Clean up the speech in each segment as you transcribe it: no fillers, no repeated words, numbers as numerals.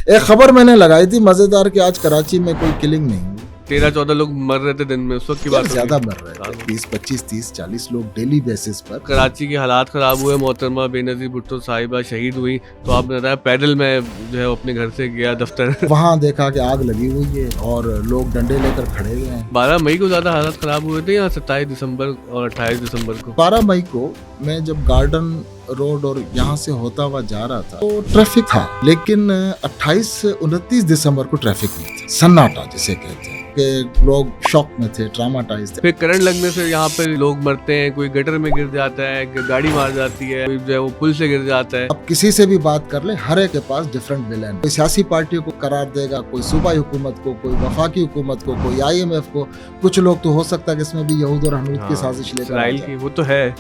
एक खबर मैंने लगाई थी मजेदार कि आज कराची में कोई किलिंग नहीं हुई। 13-14 लोग मर रहे थे दिन में उस वक्त की बात होगी। ज्यादा मर रहे थे, 20, 25, 30, 40 लोग डेली बेसिस पर। कराची के हालात खराब हुए, मोहतरमा बेनजीर भुट्टो साहिबा शहीद हुई, तो आपने बताया पैदल में जो है अपने घर से गया दफ्तर। वहाँ देखा कि आग लगी हुई है और लोग डंडे लेकर खड़े हुए हैं। 12 मई को ज्यादा हालात खराब हुए थे या 27 दिसंबर और 28 दिसंबर को? 12 मई को मैं जब गार्डन रोड और यहाँ से होता हुआ जा रहा था तो ट्रैफिक था, लेकिन 28-29 दिसंबर को ट्रैफिक नहीं था। सन्नाटा जिसे कहते हैं कि लोग शॉक में थे, ट्रामाटाइज थे। फिर करंट लगने से यहाँ पे लोग मरते हैं, कोई गटर में गिर जाता है, गाड़ी मार जाती है, कोई जो है वो पुल से गिर जाता है। अब किसी से भी बात कर ले, हर एक के पास डिफरेंट विलेन। कोई सियासी पार्टियों को करार देगा, कोई सूबाई हुकूमत को, कोई वफाकी हुकूमत को, कोई IMF को। कुछ लोग तो हो सकता है कि इसमें भी यहूद और हनूद की साजिश लेकर की, वो तो है,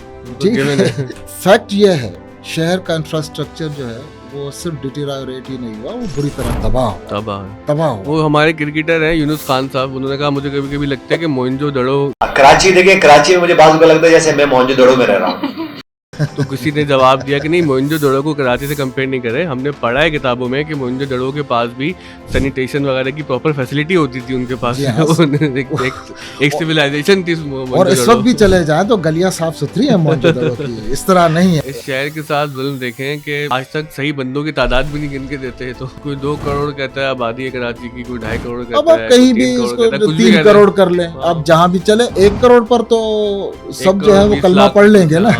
फैक्ट ये है शहर का इंफ्रास्ट्रक्चर जो है वो सिर्फ डिटेरियोरेट ही नहीं हुआ, वो बुरी तरह तबाह हुआ। वो हमारे क्रिकेटर हैं यूनुस खान साहब, उन्होंने कहा मुझे कभी कभी लगता है कि मोइंजो-दड़ो। कराची देखिए, कराची में मुझे बात लगता है जैसे मैं मोइंजो-दड़ो में रह रहा हूँ। तो किसी ने जवाब दिया कि नहीं, मोइंजो-दड़ो को कराची से कंपेयर नहीं करे। हमने पढ़ा है किताबों में कि मोइंजो-दड़ो के पास भी सैनिटेशन वगैरह की प्रॉपर फैसिलिटी होती थी उनके पास। एक सिविलाइजेशन थी। और इस वक्त भी चले जाए तो गलियां साफ सुथरी है मोइंजो-दड़ो की, इस तरह नहीं है। इस शहर के साथ जुल्म देखें कि आज तक सही बंदों की तादाद भी नहीं गिन के देते हैं। तो कोई 2 करोड़ कहता है आबादी है कराची की, कोई 2.5 करोड़ कहता है, अब कहीं भी उसको 3 करोड़ कर ले। अब जहाँ भी चले 1 करोड़ पर तो सब जो है वो कलमा पढ़ लेंगे ना।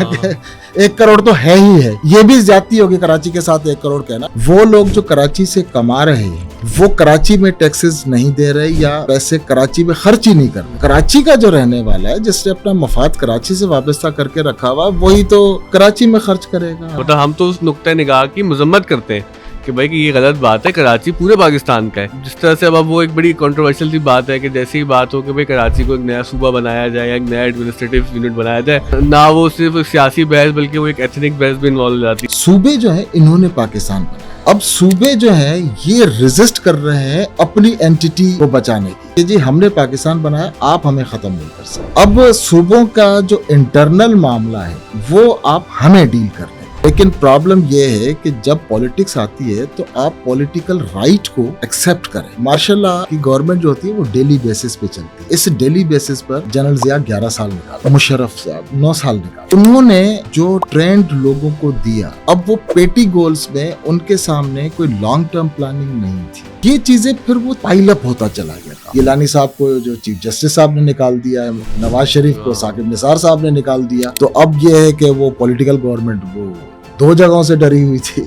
1 करोड़ तो है ही है। ये भी ज्यादती होगी कराची के साथ 1 करोड़ कहना। वो लोग जो कराची से कमा रहे हैं वो कराची में टैक्सेस नहीं दे रहे या पैसे कराची में खर्च ही नहीं कर रहे। कराची का जो रहने वाला है, जिसने अपना मफाद कराची से वाबस्ता करके रखा हुआ, वही तो कराची में खर्च करेगा। मतलब हम तो उस नुक्ते निगाह की मजम्मत करते हैं कि भाई कि ये गलत बात है, कराची पूरे पाकिस्तान का है। जिस तरह से अब वो एक बड़ी कंट्रोवर्शियल सी बात है कि जैसे ही बात हो कि भाई कराची को एक नया सूबा बनाया जाए या एक नया एडमिनिस्ट्रेटिव यूनिट बनाया जाए, ना वो सिर्फ सियासी बहस बल्कि वो एक एथनिक बहस भी इन्वॉल्व हो जाती है। सूबे जो है इन्होंने पाकिस्तान बनाया, अब सूबे जो है ये रेजिस्ट कर रहे हैं अपनी एंटिटी को बचाने की। जी हमने पाकिस्तान बनाया, आप हमें खत्म नहीं कर सकते। अब सूबों का जो इंटरनल मामला है वो आप हमें डील कर रहे हैं। लेकिन प्रॉब्लम यह है कि जब पॉलिटिक्स आती है तो आप पॉलिटिकल राइट को एक्सेप्ट करें। मार्शल लॉ की गवर्नमेंट जो होती है वो डेली बेसिस पे चलती है। इस डेली बेसिस पर जनरल जिया 11 साल निकाला, मुशर्रफ साहब 9 साल निकाला। उन्होंने जो ट्रेंड लोगों को दिया, अब वो पेटी गोल्स में उनके सामने कोई लॉन्ग टर्म प्लानिंग नहीं थी। ये चीजें फिर वो पाइल अप होता चला गया। गिलानी साहब को जो चीफ जस्टिस साहब ने निकाल दिया है, नवाज शरीफ को साकिब निसार साहब ने निकाल दिया। तो अब ये है कि वो पॉलिटिकल गवर्नमेंट वो 2 जगहों से डरी हुई थी।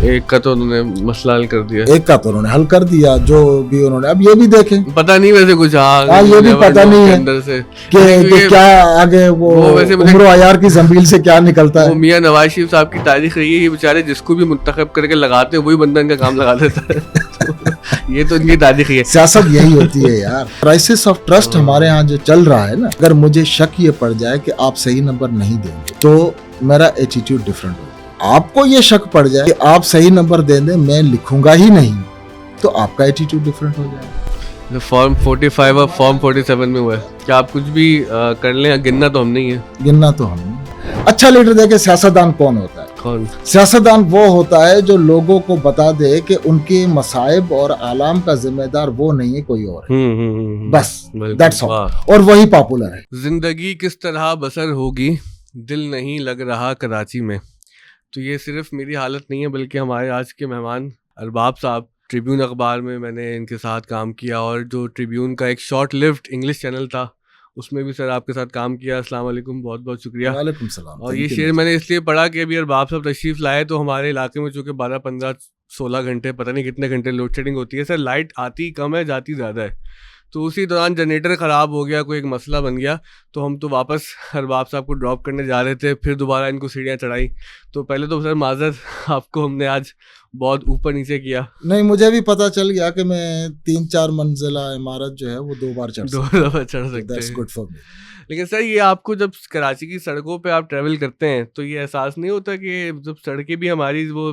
एक का तो उन्होंने मसला हल कर दिया, एक का तो उन्होंने हल कर दिया, जो भी उन्होंने। अब ये भी देखें, पता नहीं वैसे कुछ ये भी पता नहीं है अंदर से कि क्या आगे वो उम्र अयार की जमील से क्या निकलता है। मियां नवाज शरीफ साहब की तारीख रही है, ये बेचारे जिसको भी मुंतखब करके लगाते हैं वही बंदा इनका काम लगा देता है। ये तो इनकी तारीख है। सियासत यही होती है यार। क्राइसिस ऑफ ट्रस्ट हमारे यहाँ जो चल रहा है ना, अगर मुझे शक ये पड़ जाए कि आप सही नंबर नहीं देंगे तो मेरा एटीट्यूड डिफरेंट होगा। आपको ये शक पड़ जाए कि आप सही नंबर दे दें, मैं लिखूंगा ही नहीं, तो आपका एटीट्यूड डिफरेंट हो जाएगा। फॉर्म 45 और फॉर्म 47 में हुआ है कि आप कुछ भी कर लें, गिनना तो हम नहीं है। गिनना तो हम नहीं। अच्छा लीडर देखे सियासतदान कौन होता है? कौन? सियासतदान वो होता है जो लोगों को बता दे कि उनके मसाइब और आलाम का जिम्मेदार वो नहीं है, कोई और है। बस दैट्स ऑल। और वही पॉपुलर है। जिंदगी किस तरह बसर होगी, दिल नहीं लग रहा कराची में। तो ये सिर्फ मेरी हालत नहीं है बल्कि हमारे आज के मेहमान अरबाब साहब, ट्रिब्यून अखबार में मैंने इनके साथ काम किया और जो ट्रिब्यून का एक शॉर्ट लिव्ड इंग्लिश चैनल था उसमें भी सर आपके साथ काम किया। अस्सलाम वालेकुम, बहुत बहुत शुक्रिया। वालेकुम सलाम। और ये शेर मैंने इसलिए पढ़ा कि अभी अरबाब साहब तशरीफ लाए तो हमारे इलाके में चूँकि 12, 15, 16 घंटे पता नहीं कितने घंटे लोड शेडिंग होती है। सर लाइट आती कम है, जाती ज़्यादा है। तो उसी दौरान जनरेटर ख़राब हो गया, कोई एक मसला बन गया, तो हम तो वापस अरबाब साहब को ड्रॉप करने जा रहे थे, फिर दोबारा इनको सीढ़ियाँ चढ़ाई। तो पहले तो सर माजर आपको हमने आज बहुत ऊपर नीचे किया। नहीं, मुझे भी पता चल गया कि मैं 3-4 मंजिला इमारत जो है वो 2 बार चढ़ सकते हैं। लेकिन सर ये आपको जब कराची की सड़कों पे आप ट्रैवल करते हैं तो ये एहसास नहीं होता कि जब सड़कें भी हमारी वो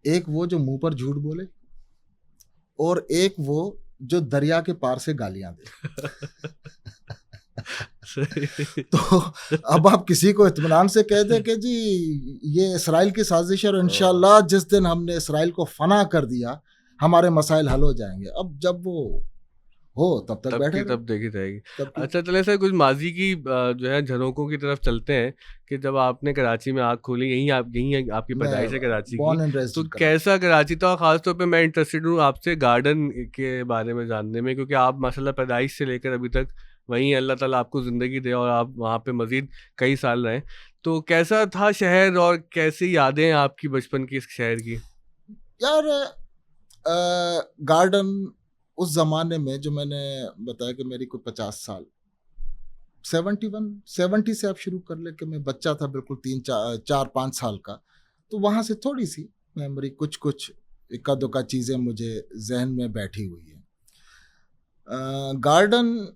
एक वो जो मुंह पर झूठ बोले, और एक वो जो दरिया के पार से गालियां दे। तो अब आप किसी को इत्मीनान से कह दें कि जी ये इसराइल की साजिश है और इंशाल्लाह जिस दिन हमने इसराइल को फना कर दिया हमारे मसाइल हल हो जाएंगे, अब जब वो हो तब तक बैठे तब देखी जाएगी। तब अच्छा चले सर, कुछ माजी की जो है झरोकों की तरफ चलते हैं कि जब आपने कराची में आँख खोली, यहीं आपकी पैदाइश है कराची की, तो कैसा कराची था? खासतौर पे मैं इंटरेस्टेड हूँ आपसे गार्डन के बारे में जानने में, क्योंकि आप माशाल्लाह पैदाइश से लेकर अभी तक वहीं अल्लाह ताला आपको ज़िंदगी दे और आप वहाँ पे मज़ीद कई साल रहे, तो कैसा था शहर और कैसी यादें हैं आपकी बचपन की इस शहर की? यार गार्डन उस ज़माने में जो मैंने बताया कि मेरी कोई 50 साल 70 से आप शुरू कर ले कि मैं बच्चा था बिल्कुल 3-4-5 साल का, तो वहाँ से थोड़ी सी मेमोरी कुछ इक्का दुक्का चीज़ें मुझे जहन में बैठी हुई है। गार्डन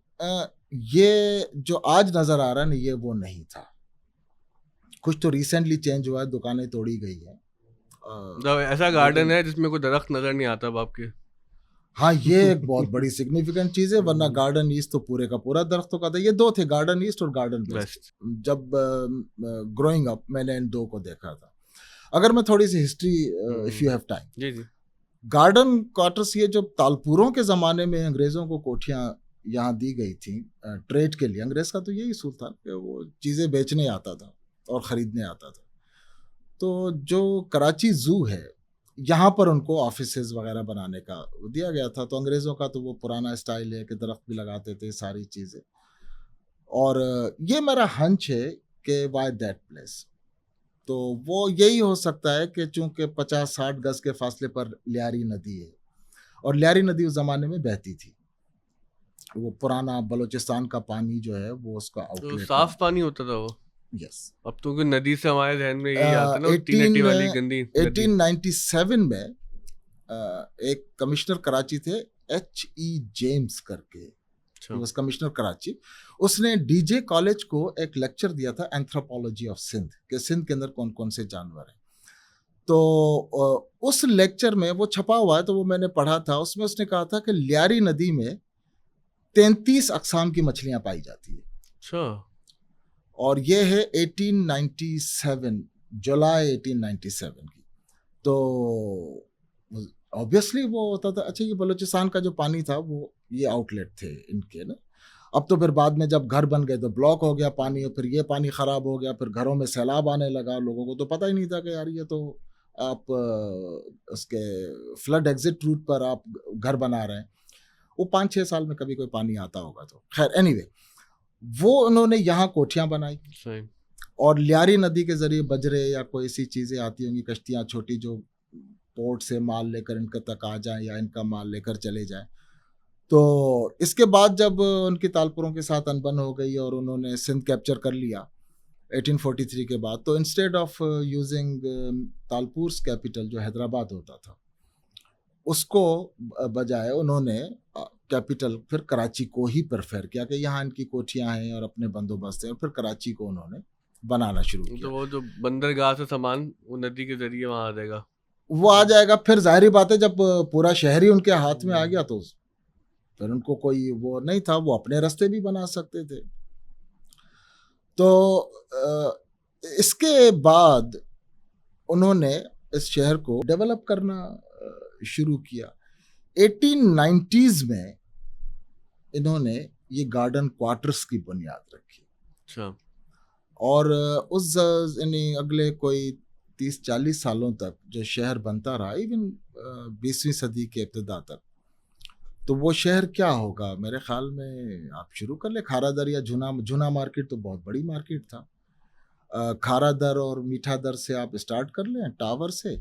ये जो आज नज़र आ रहा है ना, ये वो नहीं था, कुछ तो रिसेंटली चेंज हुआ है, दुकानें तोड़ी गई हैं। ऐसा गार्डन है जिसमें कोई दरख्त नज़र नहीं आता अब आपके? हाँ, ये एक बहुत बड़ी सिग्निफिकेंट चीज है, वरना गार्डन ईस्ट तो पूरे का पूरा दरख्तों का था। ये दो थे, गार्डन ईस्ट और गार्डन वेस्ट। जब ग्रोइंग अप मैंने इन दो को देखा था। अगर मैं थोड़ी सी history, if you have time, जी जी। गार्डन क्वार्टर्स ये जो तालपुरों के ज़माने में अंग्रेज़ों को कोठियाँ यहाँ दी गई थी ट्रेड के लिए। अंग्रेज़ का तो यही उसूल था कि वो चीज़ें बेचने आता था और ख़रीदने आता था। तो जो कराची ज़ू है, यहाँ पर उनको ऑफिसेज वगैरह बनाने का दिया गया था। तो अंग्रेज़ों का तो वो पुराना स्टाइल है कि दरख्त भी लगाते थे, सारी चीज़ें। और ये मेरा हंच है कि वाई दैट प्लेस, तो वो यही हो सकता है कि चूंकि 50-60 गज के फासले पर लियारी नदी है, और लियारी नदी उस ज़माने में बहती थी। वो पुराना बलूचिस्तान का पानी जो है वो उसका आउटलेट, तो साफ पानी होता था वो? यस। अब तो नदी से हमारे ध्यान में यही आता है ना, 1897 में एक कमिश्नर कराची थे, H.E. जेम्स करके, was कमिश्नर कराची। उसने डीजे कॉलेज को एक लेक्चर दिया था एंथ्रोपोलॉजी ऑफ सिंध, कि सिंध के अंदर कौन कौन से जानवर हैं। तो उस लेक्चर में वो छपा हुआ है, तो वो मैंने पढ़ा था। उसमें उसने कहा था कि लियारी नदी में 33 अक़साम की मछलियां पाई जाती है। अच्छा। और ये है 1897, जुलाई 1897 की। तो ऑब्वियसली वो होता था। अच्छा, ये बलूचिस्तान का जो पानी था वो ये आउटलेट थे इनके ना। अब तो फिर बाद में जब घर बन गए तो ब्लॉक हो गया पानी, और फिर ये पानी ख़राब हो गया, फिर घरों में सैलाब आने लगा। लोगों को तो पता ही नहीं था कि यार ये तो आप उसके फ्लड एग्जिट रूट पर आप घर बना रहे हैं। वो 5-6 साल में कभी कोई पानी आता होगा। तो खैर एनीवे, वो उन्होंने यहाँ कोठियाँ बनाई, और लियारी नदी के ज़रिए बजरे या कोई ऐसी चीज़ें आती होंगी, कश्तियाँ छोटी, जो पोर्ट से माल लेकर इनके तक आ जाएं या इनका माल लेकर चले जाएं। तो इसके बाद जब उनकी तालपुरों के साथ अनबन हो गई और उन्होंने सिंध कैप्चर कर लिया 1843 के बाद, तो इंस्टेड ऑफ यूजिंग तालपुर्स कैपिटल जो हैदराबाद होता था, उसको बजाय उन्होंने कैपिटल फिर कराची को ही प्रेफर किया कि यहाँ इनकी कोठियाँ हैं और अपने बंदोबस्त हैं, और फिर कराची को उन्होंने बनाना शुरू किया। तो वो जो बंदरगाह से सामान वो नदी के जरिए वहाँ आ जाएगा, वो आ जाएगा। फिर जाहिर बात है जब पूरा शहर ही उनके हाथ में आ गया तो फिर उनको कोई वो नहीं था, वो अपने रास्ते भी बना सकते थे। तो इसके बाद उन्होंने इस शहर को डेवलप करना शुरू किया। 1890s में इन्होंने ये गार्डन क्वार्टर्स की बुनियाद रखी। अच्छा। और उस यानी अगले कोई 30-40 सालों तक जो शहर बनता रहा, इवन 20वीं सदी के इब्तिदा तक, तो वो शहर क्या होगा मेरे ख्याल में, आप शुरू कर ले खारादर या झुना मार्केट तो बहुत बड़ी मार्केट था। खारादर और मीठा दर से आप स्टार्ट कर लें, टावर से,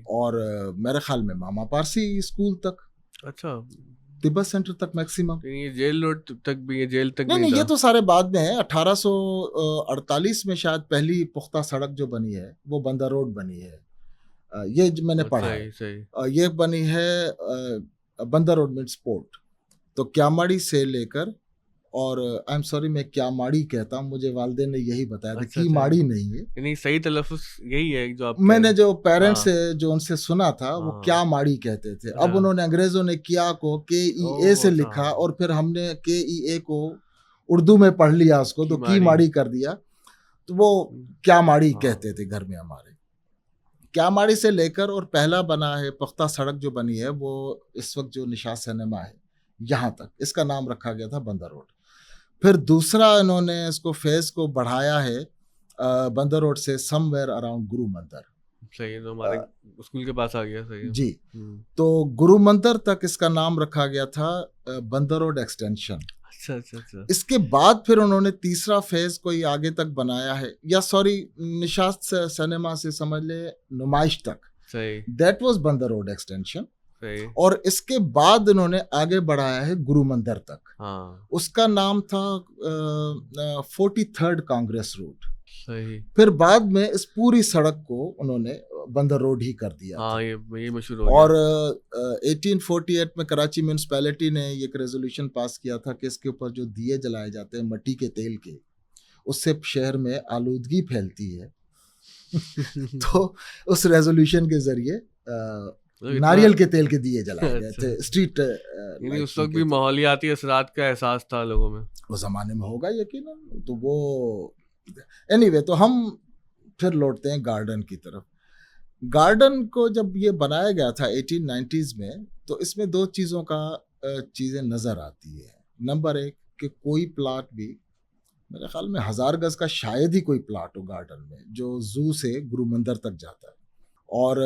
और मेरे ख्याल में मामा पारसी स्कूल तक, अच्छा, तिब्बत सेंटर तक मैक्सिमम। ये जेल रोड तक भी, ये जेल तक नहीं, ये तो सारे बाद में है। 1848 में शायद पहली पुख्ता सड़क जो बनी है वो बंदर रोड बनी है, ये मैंने पढ़ा है। ये बनी है बंदर रोड मीन्स पोर्ट। तो क्यामाड़ी से लेकर और आई एम सॉरी मैं क्या माड़ी कहता हूँ, मुझे वालिदैन ने यही बताया था अच्छा, की अच्छा। माड़ी नहीं है। नहीं, सही तलफ़ुज़ यही है जो आप मैंने जो पेरेंट्स हाँ। से जो उनसे सुना था वो हाँ। क्या माड़ी कहते थे। अब अच्छा। उन्होंने अंग्रेजों ने किया को KEA ओह! से अच्छा, लिखा हाँ। और फिर हमने KEA को उर्दू में पढ़ लिया उसको, की तो की माड़ी। माड़ी कर दिया। तो वो क्या माड़ी हाँ। कहते थे घर में हमारे। क्या माड़ी से लेकर और पहला बना है पुख्ता सड़क जो बनी है वो इस वक्त जो निशात सिनेमा है यहाँ तक, इसका नाम रखा गया था बंदर रोड। फिर दूसरा इन्होंने इसको फेज को बढ़ाया है बंदर रोड से समवेयर अराउंड गुरु मंदिर। सही है, तो हमारे स्कूल के पास आ गया, सही है। जी, हुँ। तो गुरु मंदिर तक इसका नाम रखा गया था बंदर रोड एक्सटेंशन। अच्छा, अच्छा, अच्छा। इसके बाद फिर उन्होंने तीसरा फेज कोई आगे तक बनाया है, या सॉरी निशात सिनेमा से समझ ले नुमाइश तक, सही, दैट वाज बंदर रोड एक्सटेंशन। सही। और इसके बाद इन्होंने आगे बढ़ाया है गुरु मंदिर तक, हाँ, उसका नाम था 43rd कांग्रेस रोड। सही। फिर बाद में इस पूरी सड़क को उन्होंने बंदर रोड ही कर दिया हाँ, था। ये मशहूर हो गया। और 1848 में कराची म्यूनसिपैलिटी ने एक रेजोल्यूशन पास किया था कि इसके ऊपर जो दिए जलाए जाते हैं मिट्टी के तेल के, उससे शहर में आलूदगी फैलती है। तो उस रेजोल्यूशन के जरिए मतलब इतना नारियल के तेल के दिए जलाए गए अच्छा। थे स्ट्रीट यानी उस वक़्त भी माहौलियाती असरात का एहसास था लोगों में। उस जमाने में होगा यकीनन। तो वो एनीवे, तो हम फिर लौटते हैं गार्डन की तरफ। गार्डन को जब ये बनाया गया था 1890s में, तो इसमें दो चीज़ों का चीज़ें नज़र आती है। नंबर एक कि कोई प्लाट भी, मेरे ख्याल में 1000 गज का शायद ही कोई प्लाट हो गार्डन में जो जू से गुरु मंदिर तक जाता है। और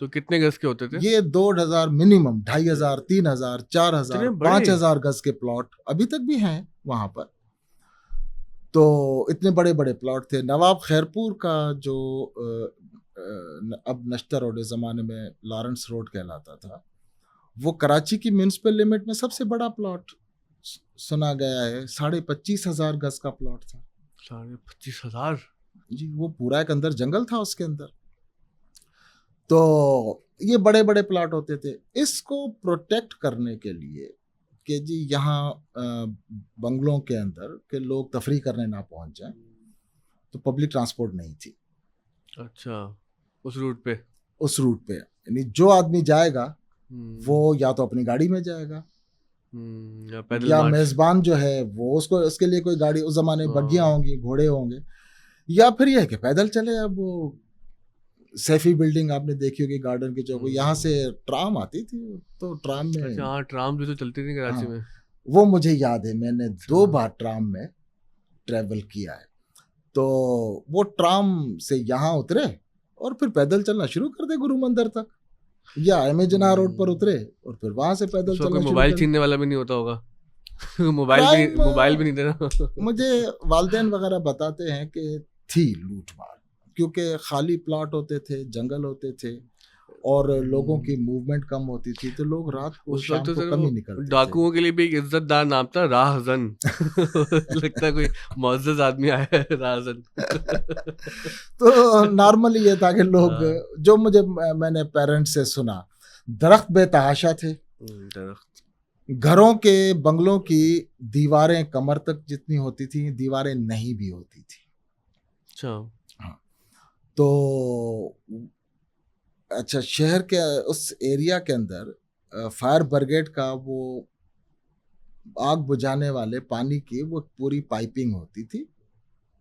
तो कितने गज के होते थे? ये 2000 मिनिमम, 2500, 3000, 4000, इतने बड़े? 5000 गज के प्लॉट अभी तक भी हैं वहाँ पर। तो इतने बड़े बड़े प्लॉट थे। नवाब खैरपुर का जो अब नश्तर रोड, ज़माने में लॉरेंस रोड कहलाता था, वो कराची की म्यूनसिपल लिमिट में सबसे बड़ा प्लॉट सुना गया है। 25,500 गज का प्लॉट था। 25,000? जी, वो पूरा एक अंदर जंगल था उसके अंदर। तो ये बड़े बड़े प्लॉट होते थे। इसको प्रोटेक्ट करने के लिए कि जी यहाँ बंगलों के अंदर के लोग तफरी करने ना पहुंच जाएं, तो पब्लिक ट्रांसपोर्ट नहीं थी। अच्छा, उस रूट पे? उस रूट पे यानी जो आदमी जाएगा वो या तो अपनी गाड़ी में जाएगा, या पैदल या मार्च। मेजबान जो है वो उसको उसके लिए कोई गाड़ी, उस जमाने में बग्गियां होंगी, घोड़े होंगे, या फिर यह है कि पैदल चले। अब वो सैफी बिल्डिंग आपने देखी होगी गार्डन की चौक, यहाँ से ट्राम आती थी, तो ट्राम में, अच्छा, हाँ, ट्राम भी तो चलती थी कराची हाँ, में। वो मुझे याद है, मैंने 2 बार ट्राम में ट्रेवल किया है। तो वो ट्राम से यहाँ उतरे और फिर पैदल चलना शुरू कर दे गुरु मंदिर तक, या एमेजना रोड पर उतरे और फिर वहां से पैदल उस वक्त चलना शुरू मोबाइल कर। छीनने वाला भी नहीं होता होगा। मोबाइल भी नहीं देना। मुझे वालिदैन वगैरह बताते हैं कि थी लूट मार, क्योंकि खाली प्लॉट होते थे, जंगल होते थे और लोगों की मूवमेंट कम होती थी, तो लोग रात को उस शाम वक्त तो को सर कम ही वो निकलते थे। डाकुओं के लिए भी एक इज्जतदार नाम था, राहजन। लगता है कोई मुअज़्ज़ज़ आदमी आया है, राहजन। तो नॉर्मली ये था कि लोग, हाँ। जो मैंने पेरेंट्स से सुना, दरख्त बेतहाशा थे, दरख्त। घरों के बंगलों की दीवारें कमर तक जितनी होती थी, दीवारें नहीं भी होती थी। अच्छा। हाँ, तो अच्छा, शहर के उस एरिया के अंदर फायर ब्रिगेड का वो आग बुझाने वाले पानी की वो पूरी पाइपिंग होती थी,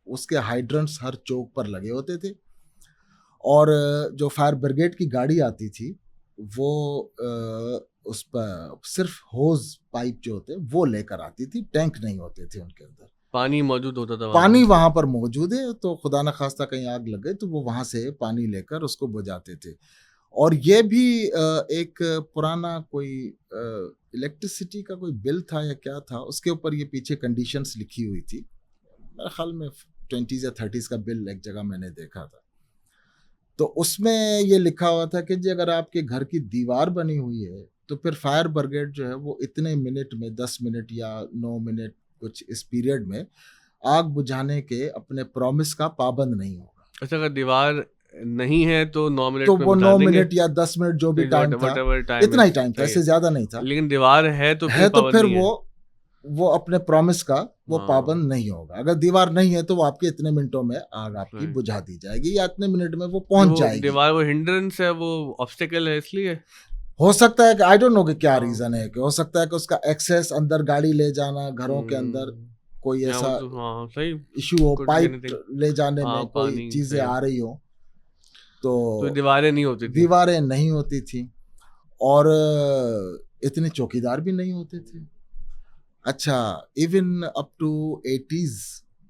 उसके हाइड्रेंट्स हर चौक पर लगे होते थे। और जो फायर ब्रिगेड की गाड़ी आती थी वो उस पर सिर्फ होज पाइप जो होते वो लेकर आती थी, टैंक नहीं होते थे उनके अंदर। पानी मौजूद होता था पानी वहां पर मौजूद है, तो खुदा न खास्ता कहीं आग लग गई तो वो वहां से पानी लेकर उसको बुझाते थे। और ये भी एक पुराना कोई इलेक्ट्रिसिटी का कोई बिल था या क्या था, उसके ऊपर ये पीछे कंडीशंस लिखी हुई थी। मेरे ख्याल में 20s या 30s का बिल एक जगह मैंने देखा था। तो उसमें ये लिखा हुआ था कि जी अगर आपके घर की दीवार बनी हुई है तो फिर फायर ब्रिगेड जो है वो इतने मिनट में, 10 मिनट या 9 मिनट कुछ इस पीरियड में आग बुझाने के अपने प्रॉमिस का पाबंद नहीं होगा। अच्छा, अगर दीवार नहीं है तो 9 मिनट तो में वो बुझा 9 देंगे? मिनट या 10 मिनट जो भी टाइम था, Whatever time इतना ही है, टाइम था, सही इससे है। ज्यादा नहीं था। लेकिन दीवार है तो है फिर तो फिर पाबंदी है। वो वो अपने प्रॉमिस का वो हाँ। पाबंद नहीं होगा। अगर दीवार नहीं है तो वो आपके इतने मिनटों में आग आपकी Right. बुझा दी जाएगी या इतने मिनट में वो पहुंच वो जाएगी। दीवार वो हिंड्रेंस है, वो ऑब्स्टिकल है, इसलिए हो सकता है कि आई डोंट नो कि क्या हाँ। रीजन है, कि हो सकता है कि उसका एक्सेस अंदर गाड़ी ले जाना, घरों के अंदर कोई या ऐसा वो तो हाँ सही, इशू हो, could be पाइप anything। ले जाने हाँ, में कोई पानी चीजें सही। आ रही हो तो तो दीवारें नहीं होती थी। दीवारें नहीं होती थी और इतने चौकीदार भी नहीं होते थे। अच्छा, even up to 80s,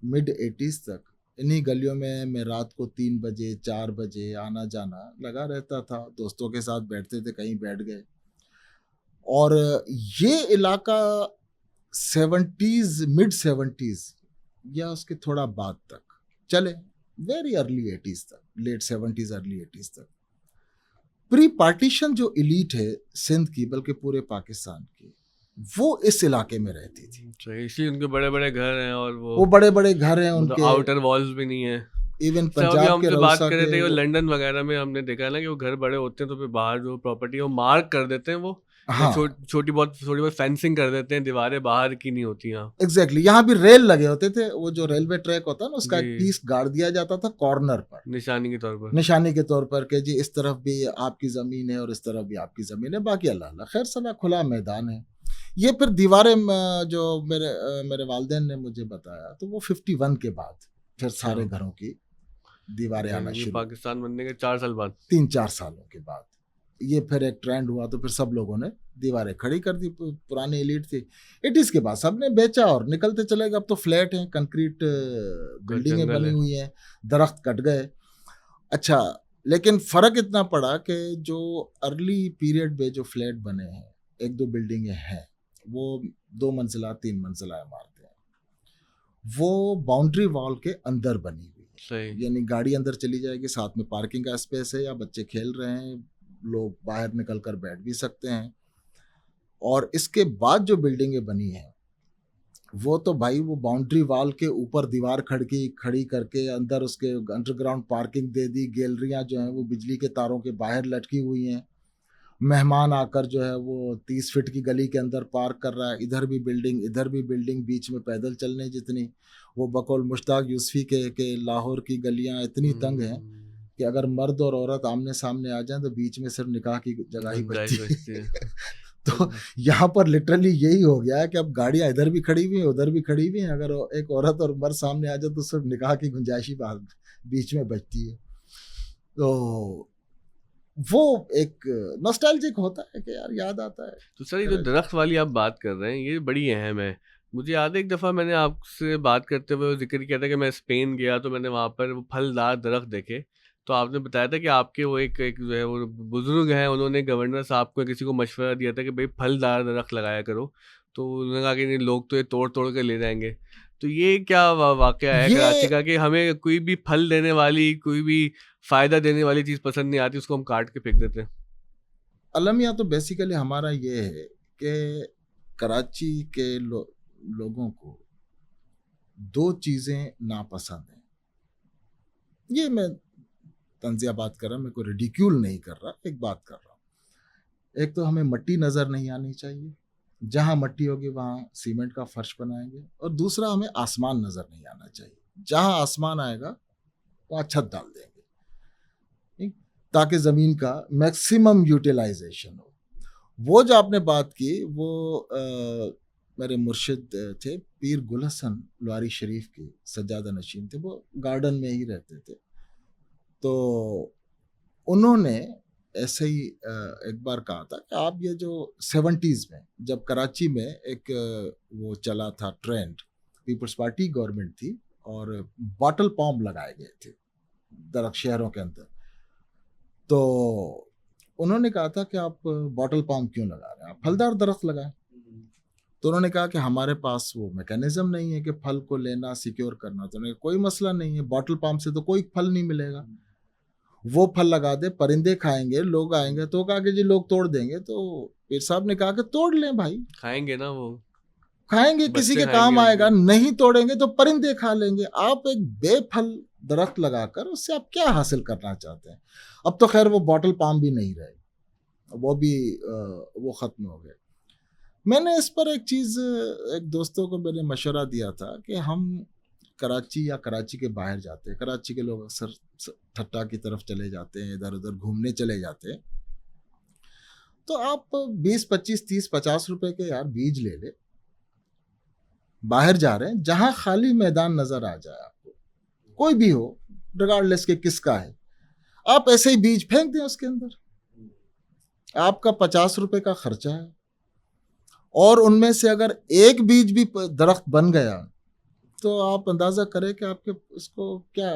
mid 80s तक इन्हीं गलियों में मैं रात को 3 बजे 4 बजे आना जाना लगा रहता था। दोस्तों के साथ बैठते थे, कहीं बैठ गए। और ये इलाका 70s, मिड 70s या उसके थोड़ा बाद तक चले, वेरी अर्ली 80s तक, लेट 70s अर्ली 80s तक, प्री पार्टीशन जो इलीट है सिंध की, बल्कि पूरे पाकिस्तान की, वो इस इलाके में रहती थी। सही, इसलिए उनके बड़े बड़े घर हैं और वो बड़े बड़े घर हैं मतलब उनके, आउटर वॉल्स भी नहीं है। इवन सब अभी पंजाब के हमसे बात रऊसा कर रहे थे के कि लंदन वगैरह में हमने देखा है ना कि वो घर बड़े होते हैं तो फिर बाहर जो प्रॉपर्टी है वो मार्क कर देते हैं, वो हाँ छोटी बहुत फेंसिंग कर देते हैं, दीवारें बाहर की नहीं होती यहाँ। एग्जैक्टली, यहाँ भी रेल लगे होते थे। वो जो रेलवे ट्रैक होता है ना, उसका एक जी। पीस गाड़ दिया जाता था कॉर्नर पर, निशानी के तौर पर। निशानी के तौर पर, कि जी इस तरफ भी आपकी जमीन है और इस तरफ भी आपकी जमीन है, बाकी अल्लाह अल्लाह, खैर सला खुला मैदान है। ये फिर दीवारें जो मेरे वालिदैन ने मुझे बताया, तो वो 51 के बाद फिर सारे घरों की दीवारें आना ये शुरू, पाकिस्तान बनने के 4 साल बाद, 3-4 सालों के बाद ये फिर एक ट्रेंड हुआ। तो फिर सब लोगों ने दीवारें खड़ी कर दी। पुरानी एलीट थी। 80s के बाद सबने बेचा और निकलते चले गए। अब तो फ्लैट हैं, कंक्रीट बिल्डिंगें जंगल बनी है। हुई हैं, दरख्त कट गए। अच्छा, लेकिन फर्क इतना पड़ा कि जो अर्ली पीरियड में जो फ्लैट बने हैं, 1-2 बिल्डिंगें हैं, वो 2 मंजिला 3 मंजिला इमारतें हैं, वो बाउंड्री वॉल के अंदर बनी हुई है। सही। यानी गाड़ी अंदर चली जाएगी, साथ में पार्किंग का स्पेस है, या बच्चे खेल रहे हैं, लोग बाहर निकल कर बैठ भी सकते हैं। और इसके बाद जो बिल्डिंगें बनी हैं, वो तो भाई वो बाउंड्री वॉल के ऊपर दीवार खड़ी करके अंदर उसके अंडरग्राउंड पार्किंग दे दी। गैलरियां जो हैं वो बिजली के तारों के बाहर लटकी हुई हैं। मेहमान आकर जो है वो 30 फीट की गली के अंदर पार्क कर रहा है, इधर भी बिल्डिंग इधर भी बिल्डिंग, बीच में पैदल चलने जितनी। वो बकौल मुश्ताक यूसुफी के लाहौर की गलियां इतनी तंग हैं कि अगर मर्द और औरत आमने सामने आ जाएं तो बीच में सिर्फ निकाह की जगह ही बचती है। तो यहाँ पर लिटरली यही हो गया है कि अब गाड़ियां इधर भी खड़ी हुई हैं, उधर भी खड़ी हुई हैं। अगर एक औरत और मर्द सामने आ जाए तो सिर्फ निकाह की गुंजाइश ही बीच में बचती है। तो वो एक नॉस्टैल्जिक होता है कि यार याद आता है। तो सर, ये जो दरख्त वाली आप बात कर रहे हैं, ये बड़ी अहम है। मुझे याद है एक दफ़ा मैंने आपसे बात करते हुए जिक्र किया था कि मैं स्पेन गया तो मैंने वहाँ पर वो फलदार दरख्त देखे। तो आपने बताया था कि आपके वो एक जो है वो बुजुर्ग हैं, उन्होंने गवर्नर साहब को किसी को मशवरा दिया था कि भाई फलदार दरख्त लगाया करो। तो उन्होंने कहा कि नहीं, लोग तो ये तोड़ तोड़ के ले जाएंगे। तो ये क्या वाकया है कराची का कि हमें कोई भी फल देने वाली, कोई भी फ़ायदा देने वाली चीज़ पसंद नहीं आती, उसको हम काट के फेंक देते हैं? अलमिया तो बेसिकली हमारा ये है कि कराची के लोगों को 2 चीज़ें नापसंद हैं। ये मैं तंजिया बात कर रहा हूँ, मैं कोई रिडिक्यूल नहीं कर रहा, एक बात कर रहा हूँ। एक तो हमें मट्टी नज़र नहीं आनी चाहिए, जहाँ मट्टी होगी वहाँ सीमेंट का फर्श बनाएंगे। और दूसरा, हमें आसमान नज़र नहीं आना चाहिए, जहाँ आसमान आएगा वहाँ छत डाल देंगे, ताकि ज़मीन का मैक्सिमम यूटिलाइजेशन हो। वो जो आपने बात की, वो मेरे मुर्शिद थे पीर गुल हसन लवारी शरीफ के सज्जादा नशीन थे, वो गार्डन में ही रहते थे। तो उन्होंने ऐसे ही एक बार कहा था कि आप ये जो 70s में जब कराची में एक वो चला था ट्रेंड, पीपल्स पार्टी गवर्नमेंट थी और बॉटल पॉम लगाए गए थे दरख्त शहरों के अंदर। तो उन्होंने कहा था कि आप बॉटल पॉम क्यों लगा रहे हैं, आप फलदार दरख्त लगाएं। तो उन्होंने कहा कि हमारे पास वो मैकेनिज्म नहीं है कि फल को लेना सिक्योर करना। तो उन्होंने कोई मसला नहीं है, बॉटल पॉम से तो कोई फल नहीं मिलेगा, वो फल लगा दे, परिंदे खाएंगे, लोग आएंगे। तो कहा कि जी लोग तोड़ देंगे। तो पीर साहब ने कहा कि तोड़ लें भाई, खाएंगे ना, वो खाएंगे, किसी के काम आएगा। नहीं तोड़ेंगे तो परिंदे खा लेंगे। आप एक बेफल दरख्त लगाकर उससे आप क्या हासिल करना चाहते हैं? अब तो खैर वो बॉटल पाम भी नहीं रहे, वो भी वो खत्म हो गए। मैंने इस पर एक चीज़, एक दोस्तों को मैंने मशवरा दिया था कि हम कराची या कराची के बाहर जाते हैं, कराची के लोग अक्सर ठट्टा की तरफ चले जाते हैं, इधर उधर घूमने चले जाते हैं, तो आप 20, 25, 30, 50 रुपए के यार बीज ले ले, बाहर जा रहे हैं, जहां खाली मैदान नजर आ जाए आपको, कोई भी हो, रिगार्डलेस के किसका है, आप ऐसे ही बीज फेंक दें उसके अंदर, आपका 50 रुपए का खर्चा है, और उनमें से अगर एक बीज भी दरख्त बन गया तो आप अंदाजा करें कि आपके उसको क्या,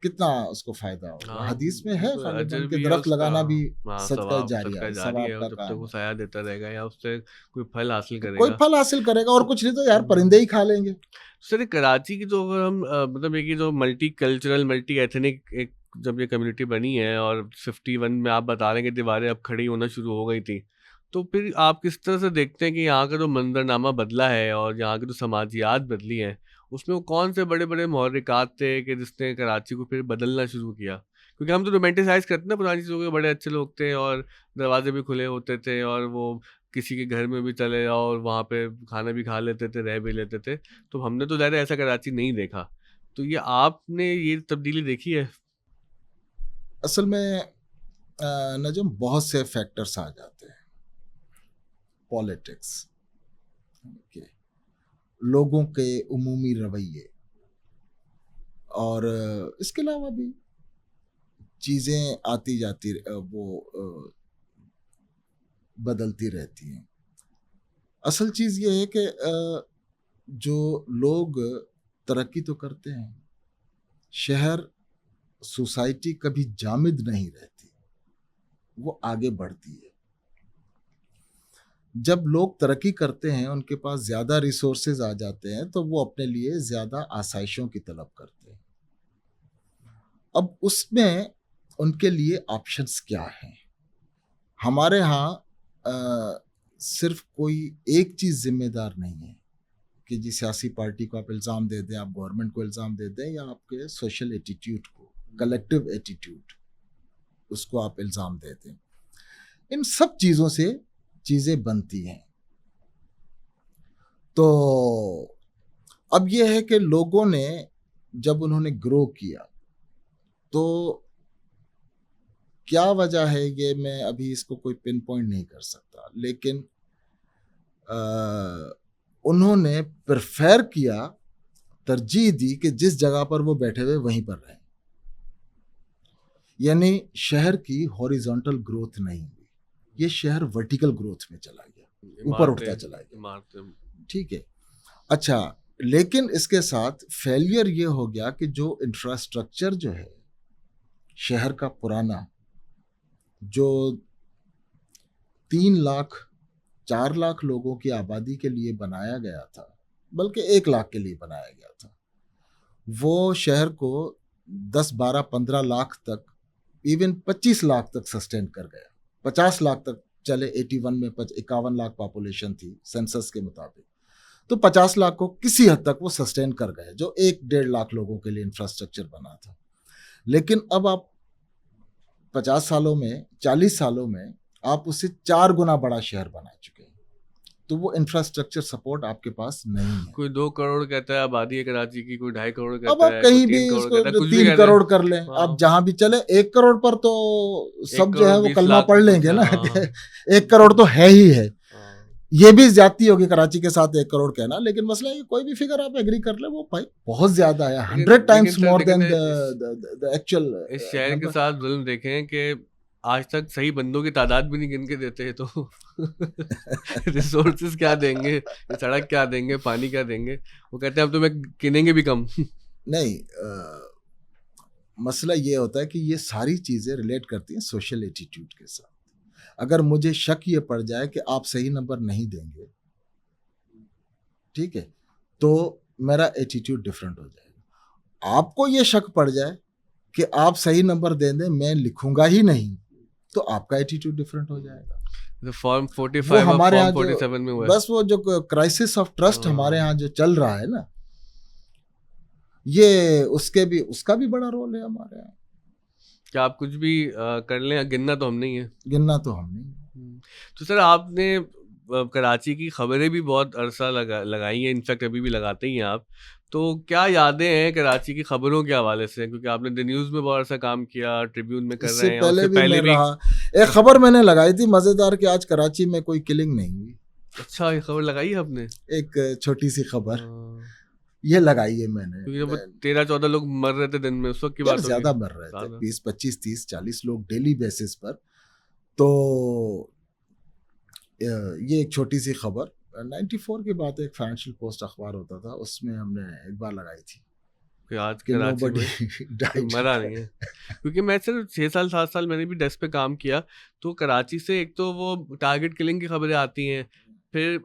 कितना उसको फायदा होगा। हाँ, हदीस में है तो खालिदन अजर के भी है दरख्त उसका, लगाना भी हाँ सदका सवाब जारिया सदका है, जारी सवाब है, का और जब तक काम वो है। साया देता रहेगा या उससे कोई फल हासिल कोई करेगा। फल हासिल करेगा, और कुछ नहीं तो यार परिंदे ही खा लेंगे। सर ये कराची की तो अगर हम मतलब एक ये जो मल्टी कल्चरल मल्टी एथनिक एक जब ये कम्युनिटी बनी है और 51 में आप बता रहे हैं कि दीवारें अब खड़ी होना शुरू हो गई थी, तो फिर आप किस तरह से देखते हैं कि यहाँ का जो मंजरनामा बदला है और यहाँ की जो समाजियात बदली हैं, उसमें वो कौन से बड़े बड़े मुहर्रिकात थे कि जिसने कराची को फिर बदलना शुरू किया? क्योंकि हम तो रोमांटिसाइज करते हैं ना पुरानी चीज़ों के, बड़े अच्छे लोग थे और दरवाजे भी खुले होते थे और वो किसी के घर में भी चले जाओ और वहाँ पे खाना भी खा लेते थे, रह भी लेते थे। तो हमने तो ज़्यादा ऐसा कराची नहीं देखा। तो ये आपने ये तब्दीली देखी है? असल में नजम बहुत से फैक्टर्स आ जाते हैं, पॉलिटिक्स के, लोगों के उमूमी रवैये, और इसके अलावा भी चीज़ें आती जाती, वो बदलती रहती हैं। असल चीज़ ये है कि जो लोग तरक्की तो करते हैं, शहर सोसाइटी कभी जामिद नहीं रहती, वो आगे बढ़ती है। जब लोग तरक्की करते हैं, उनके पास ज़्यादा रिसोर्सेज आ जाते हैं, तो वो अपने लिए ज़्यादा आसाइशों की तलब करते हैं। अब उसमें उनके लिए ऑप्शंस क्या हैं? हमारे यहाँ सिर्फ कोई एक चीज़ जिम्मेदार नहीं है कि जी सियासी पार्टी को आप इल्ज़ाम दे दें, आप गवर्नमेंट को इल्ज़ाम दे दें, या आपके सोशल एटीट्यूड को, कलेक्टिव एटीट्यूड, उसको आप इल्ज़ाम दे दें। इन सब चीज़ों से चीज़ें बनती हैं। तो अब यह है कि लोगों ने जब उन्होंने ग्रो किया, तो क्या वजह है, ये मैं अभी इसको कोई पिन पॉइंट नहीं कर सकता, लेकिन उन्होंने प्रेफर किया, तरजीह दी कि जिस जगह पर वो बैठे हुए वहीं पर रहें। यानी शहर की हॉरिजॉन्टल ग्रोथ नहीं हुई, ये शहर वर्टिकल ग्रोथ में चला गया, ऊपर उठता चला गया। ठीक है, अच्छा, लेकिन इसके साथ फेलियर ये हो गया कि जो इंफ्रास्ट्रक्चर जो है शहर का पुराना, जो 3 लाख 4 लाख लोगों की आबादी के लिए बनाया गया था, बल्कि 1 लाख के लिए बनाया गया था, वो शहर को 10, 12, 15 लाख तक, इवन 25 लाख तक सस्टेन कर गया। 50 लाख तक चले, 81 में 51 लाख पॉपुलेशन थी सेंसस के मुताबिक, तो 50 लाख को किसी हद तक वो सस्टेन कर गए, जो 1-1.5 लाख लोगों के लिए इंफ्रास्ट्रक्चर बना था। लेकिन अब आप 50 सालों में, 40 सालों में आप उसे 4 गुना बड़ा शहर बना चुके हैं, तो वो इंफ्रास्ट्रक्चर सपोर्ट आपके पास नहीं है। कोई 2 करोड़ कहता है आबादी है कराची की, कोई 2.5 करोड़ अब कहता आप है, कहीं कोई भी 3 करोड़ उसको कहता है, कुछ भी 3 कहते हैं। करोड़ कर लें, हाँ। आप जहां भी चले, 1 करोड़ पर तो सब जो है वो 1 करोड़ 20 कलमा लाख पढ़ कुछ, लेंगे ना, हाँ। 1 करोड़ तो है ही है। हाँ। ये भी ज्यादती होगी कराची के साथ 1 करोड़ कहना, लेकिन मसला है कि कोई भी फिगर आप एग्री कर ले, वो भाई बहुत ज्यादा है, 100 टाइम्स सर, मोर देन लेकिन द एक्चुअल इस शहर के साथ जुल्म देखें कि आज तक सही बंदों की तादाद भी नहीं गिन के देते, तो रिसोर्सेज क्या देंगे, सड़क क्या देंगे, पानी क्या देंगे, वो कहते हैं अब तो मैं गिनेंगे भी कम। नहीं, मसला ये होता है कि ये सारी चीज़ें रिलेट करती हैं सोशल एटीट्यूड के साथ। अगर मुझे शक ये पड़ जाए कि आप सही नंबर नहीं देंगे, ठीक है, तो मेरा एटीट्यूड डिफरेंट हो जाएगा। आपको ये शक पड़ जाए कि आप सही नंबर दे दें, मैं लिखूंगा ही नहीं, तो आपका एटीट्यूड डिफरेंट हो जाएगा। फॉर्म 45 वो हमारे यहाँ 47 में हुआ है। बस वो जो क्राइसिस ऑफ ट्रस्ट हमारे यहाँ जो चल रहा है ना, ये उसका भी बड़ा रोल है हमारे यहाँ। क्या आप कुछ भी कर लें, गिनना तो हम नहीं है। गिनना तो हम नहीं। तो सर आपने कराची की खबरें भी बहुत अरसा लगाई हैं, इनफैक्ट अभी भी लगाते ही हैं आप। तो क्या यादें हैं कराची की खबरों के हवाले से, क्योंकि आपने द न्यूज़ में बहुत अरसा काम किया, ट्रिब्यून में कर इससे रहे हैं, पहले उससे भी पहले मैं भी। रहा। एक खबर मैंने लगाई थी मजेदार कि आज कराची में कोई किलिंग नहीं हुई। अच्छा, ये खबर लगाई है आपने? एक छोटी सी खबर हाँ, ये लगाई है मैंने। क्योंकि जब 13-14 लोग मर रहे थे दिन में, उस वक्त की यार बात होगी। ज्यादा मर रहे थे, ज्यादा। 20, 25, 30, 40 लोग डेली बेसिस पर। तो ये एक छोटी सी खबर 94 की बात है, एक फाइनेंशियल पोस्ट अखबार होता था, उसमें हमने एक बार लगाई थी कि आज कि कराची nobody में कोई died। मरा नहीं है। क्योंकि मैं सिर्फ 6 साल 7 साल मैंने भी डेस्क पे काम किया, तो कराची से एक तो वो टारगेट किलिंग की खबरें आती हैं, फिर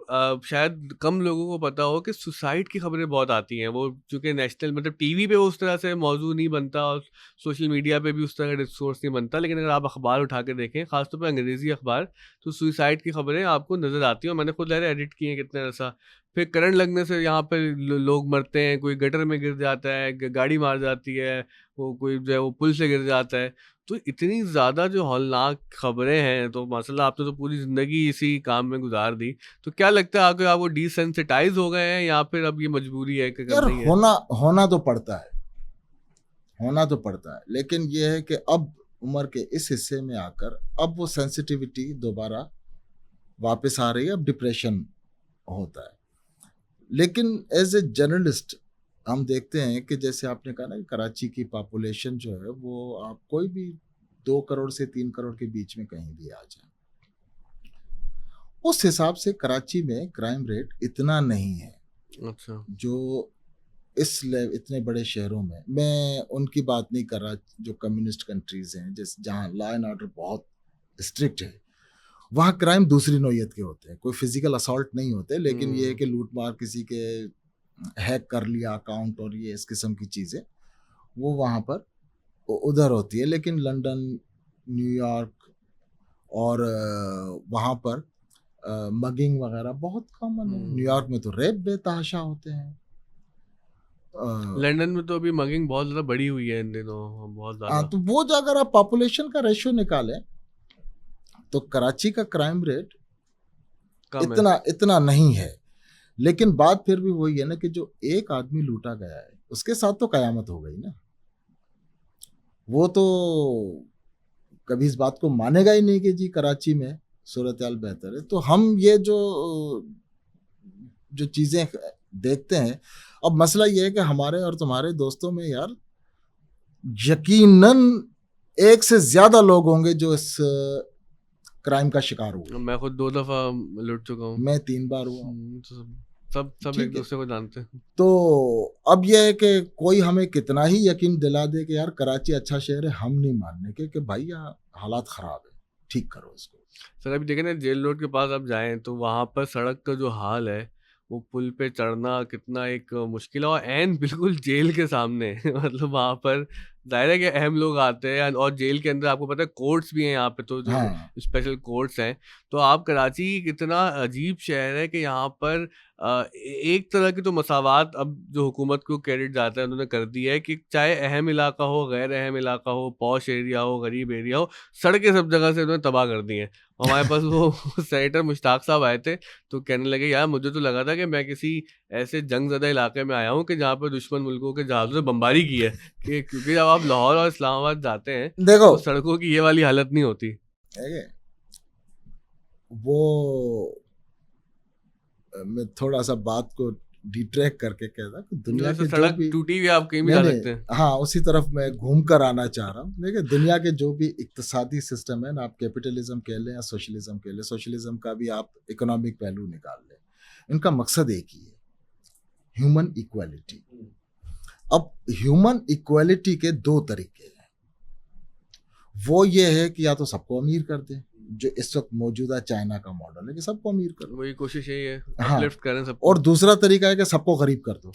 शायद कम लोगों को पता हो कि सुसाइड की खबरें बहुत आती हैं। वो चूँकि नेशनल मतलब टीवी पे उस तरह से मौजू नहीं बनता और सोशल मीडिया पे भी उस तरह का डिस्कोर्स नहीं बनता, लेकिन अगर आप अखबार उठा के देखें, खासतौर पे अंग्रेज़ी अखबार, तो सुसाइड की खबरें आपको नज़र आती हैं और मैंने खुद एडिट की हैं कितने ऐसा। फिर करंट लगने से यहाँ पे लोग मरते हैं, कोई गटर में गिर जाता है, गाड़ी मार जाती है, वो कोई जो है वो पुल से गिर जाता है। तो इतनी ज़्यादा जो हौलनाक खबरें हैं, तो माशाल्लाह आपने तो पूरी ज़िंदगी इसी काम में गुजार दी। तो क्या लगता है आपको, आप वो डिसेंसिटाइज हो गए हैं या फिर अब ये मजबूरी है कि यार करना ही है? होना तो पड़ता है, होना तो पड़ता है, लेकिन ये है कि अब उम्र के इस हिस्से में आकर अब वो सेंसिटिविटी दोबारा वापस आ रही है, अब डिप्रेशन होता है। लेकिन एज ए जर्नलिस्ट हम देखते हैं कि जैसे आपने कहा ना कि कराची की पॉपुलेशन जो है वो आप कोई भी 2 करोड़ से 3 करोड़ के बीच में कहीं भी आ जाए, उस हिसाब से कराची में क्राइम रेट इतना नहीं है अच्छा। जो इतने बड़े शहरों में। मैं उनकी बात नहीं कर रहा जो कम्युनिस्ट कंट्रीज हैं, जैसे जहाँ लॉ एंड ऑर्डर बहुत स्ट्रिक्ट है, वहाँ क्राइम दूसरी नौयत के होते हैं, कोई फिजिकल असॉल्ट नहीं होते, लेकिन ये है कि लूट मार, किसी के हैक कर लिया अकाउंट और ये इस किस्म की चीज़ें वो वहाँ पर उधर होती है। लेकिन लंदन, न्यूयॉर्क और वहाँ पर मगिंग वगैरह बहुत कॉमन है। न्यूयॉर्क में तो रेप बेतहाशा होते हैं। लंदन में तो अभी मगिंग बहुत ज़्यादा बढ़ी हुई है इन दिनों, बहुत हाँ, ज़्यादा। तो वो जो अगर आप पॉपुलेशन का रेशियो निकालें तो कराची का क्राइम रेट कम है। इतना नहीं है। लेकिन बात फिर भी वही है ना कि जो एक आदमी लूटा गया है उसके साथ तो कयामत हो गई ना। वो तो कभी इस बात को मानेगा ही नहीं कि जी कराची में सूरत हाल बेहतर है। तो हम ये जो चीजें देखते हैं, अब मसला ये है कि हमारे और तुम्हारे दोस्तों में यार यकीनन एक से ज्यादा लोग होंगे जो इस क्राइम का शिकार हुए। मैं खुद 2 दफ़ा लुट चुका हूँ। मैं 3 बार हुआ। तो सब ठीक एक है। दूसरे को जानते हैं। तो अब यह है कि कोई हमें कितना ही यकीन दिला दे कि यार कराची अच्छा शहर है, हम नहीं मानने के कि भाई यहाँ हालात खराब है, ठीक करो इसको। सर अभी देखें ना, जेल रोड के पास आप जाएं तो वहाँ पर सड़क का जो हाल है, वो पुल पे चढ़ना कितना एक मुश्किल है, और एन बिल्कुल जेल के सामने मतलब वहाँ पर जाहिर है कि अहम लोग आते हैं, और जेल के अंदर आपको पता है कोर्ट्स भी हैं यहाँ पे, तो जो हाँ, स्पेशल कोर्ट्स हैं। तो आप कराची कितना अजीब शहर है कि यहाँ पर एक तरह की तो मसावात अब जो हुकूमत को क्रेडिट जाता है उन्होंने कर दी है कि चाहे अहम इलाका हो, गैर अहम इलाका हो, पॉश एरिया हो, गरीब एरिया हो, सड़कें सब जगह से उन्होंने तबाह कर दी हैं। हमारे पास वो सेनेटर मुश्ताक साहब आए थे, तो कहने लगे यार मुझे तो लगा था कि मैं किसी ऐसे जंगज़दा इलाके में आया हूँ कि जहाँ पर दुश्मन मुल्कों के जहाज़ों से बमबारी की है, कि क्योंकि जब आप लाहौर और इस्लामाबाद जाते हैं देखो तो सड़कों की ये वाली हालत नहीं होती। वो मैं थोड़ा सा बात को डिट्रैक्ट करके कहता कि दुनिया के जो सड़क भी टूटी हुई आप कहीं भी जा सकते हैं। हाँ, उसी तरफ मैं घूम कर आना चाह रहा हूँ। देखिए दुनिया के जो भी इक्तिसादी सिस्टम है ना, आप कैपिटलिज्म कह लें या सोशलिज्म कह लें, सोशलिज्म का भी आप इकोनॉमिक पहलू निकाल लें, इनका मकसद एक ही है, ह्यूमन इक्वालिटी। अब ह्यूमन इक्वालिटी के 2 तरीके हैं। वो ये है कि या तो सबको अमीर कर दें, जो इस वक्त मौजूदा चाइना का मॉडल है कि सबको अमीर कर दो, वही कोशिश यही है, हाँ, अपलिफ्ट करें सबको। और दूसरा तरीका है कि सबको गरीब कर दो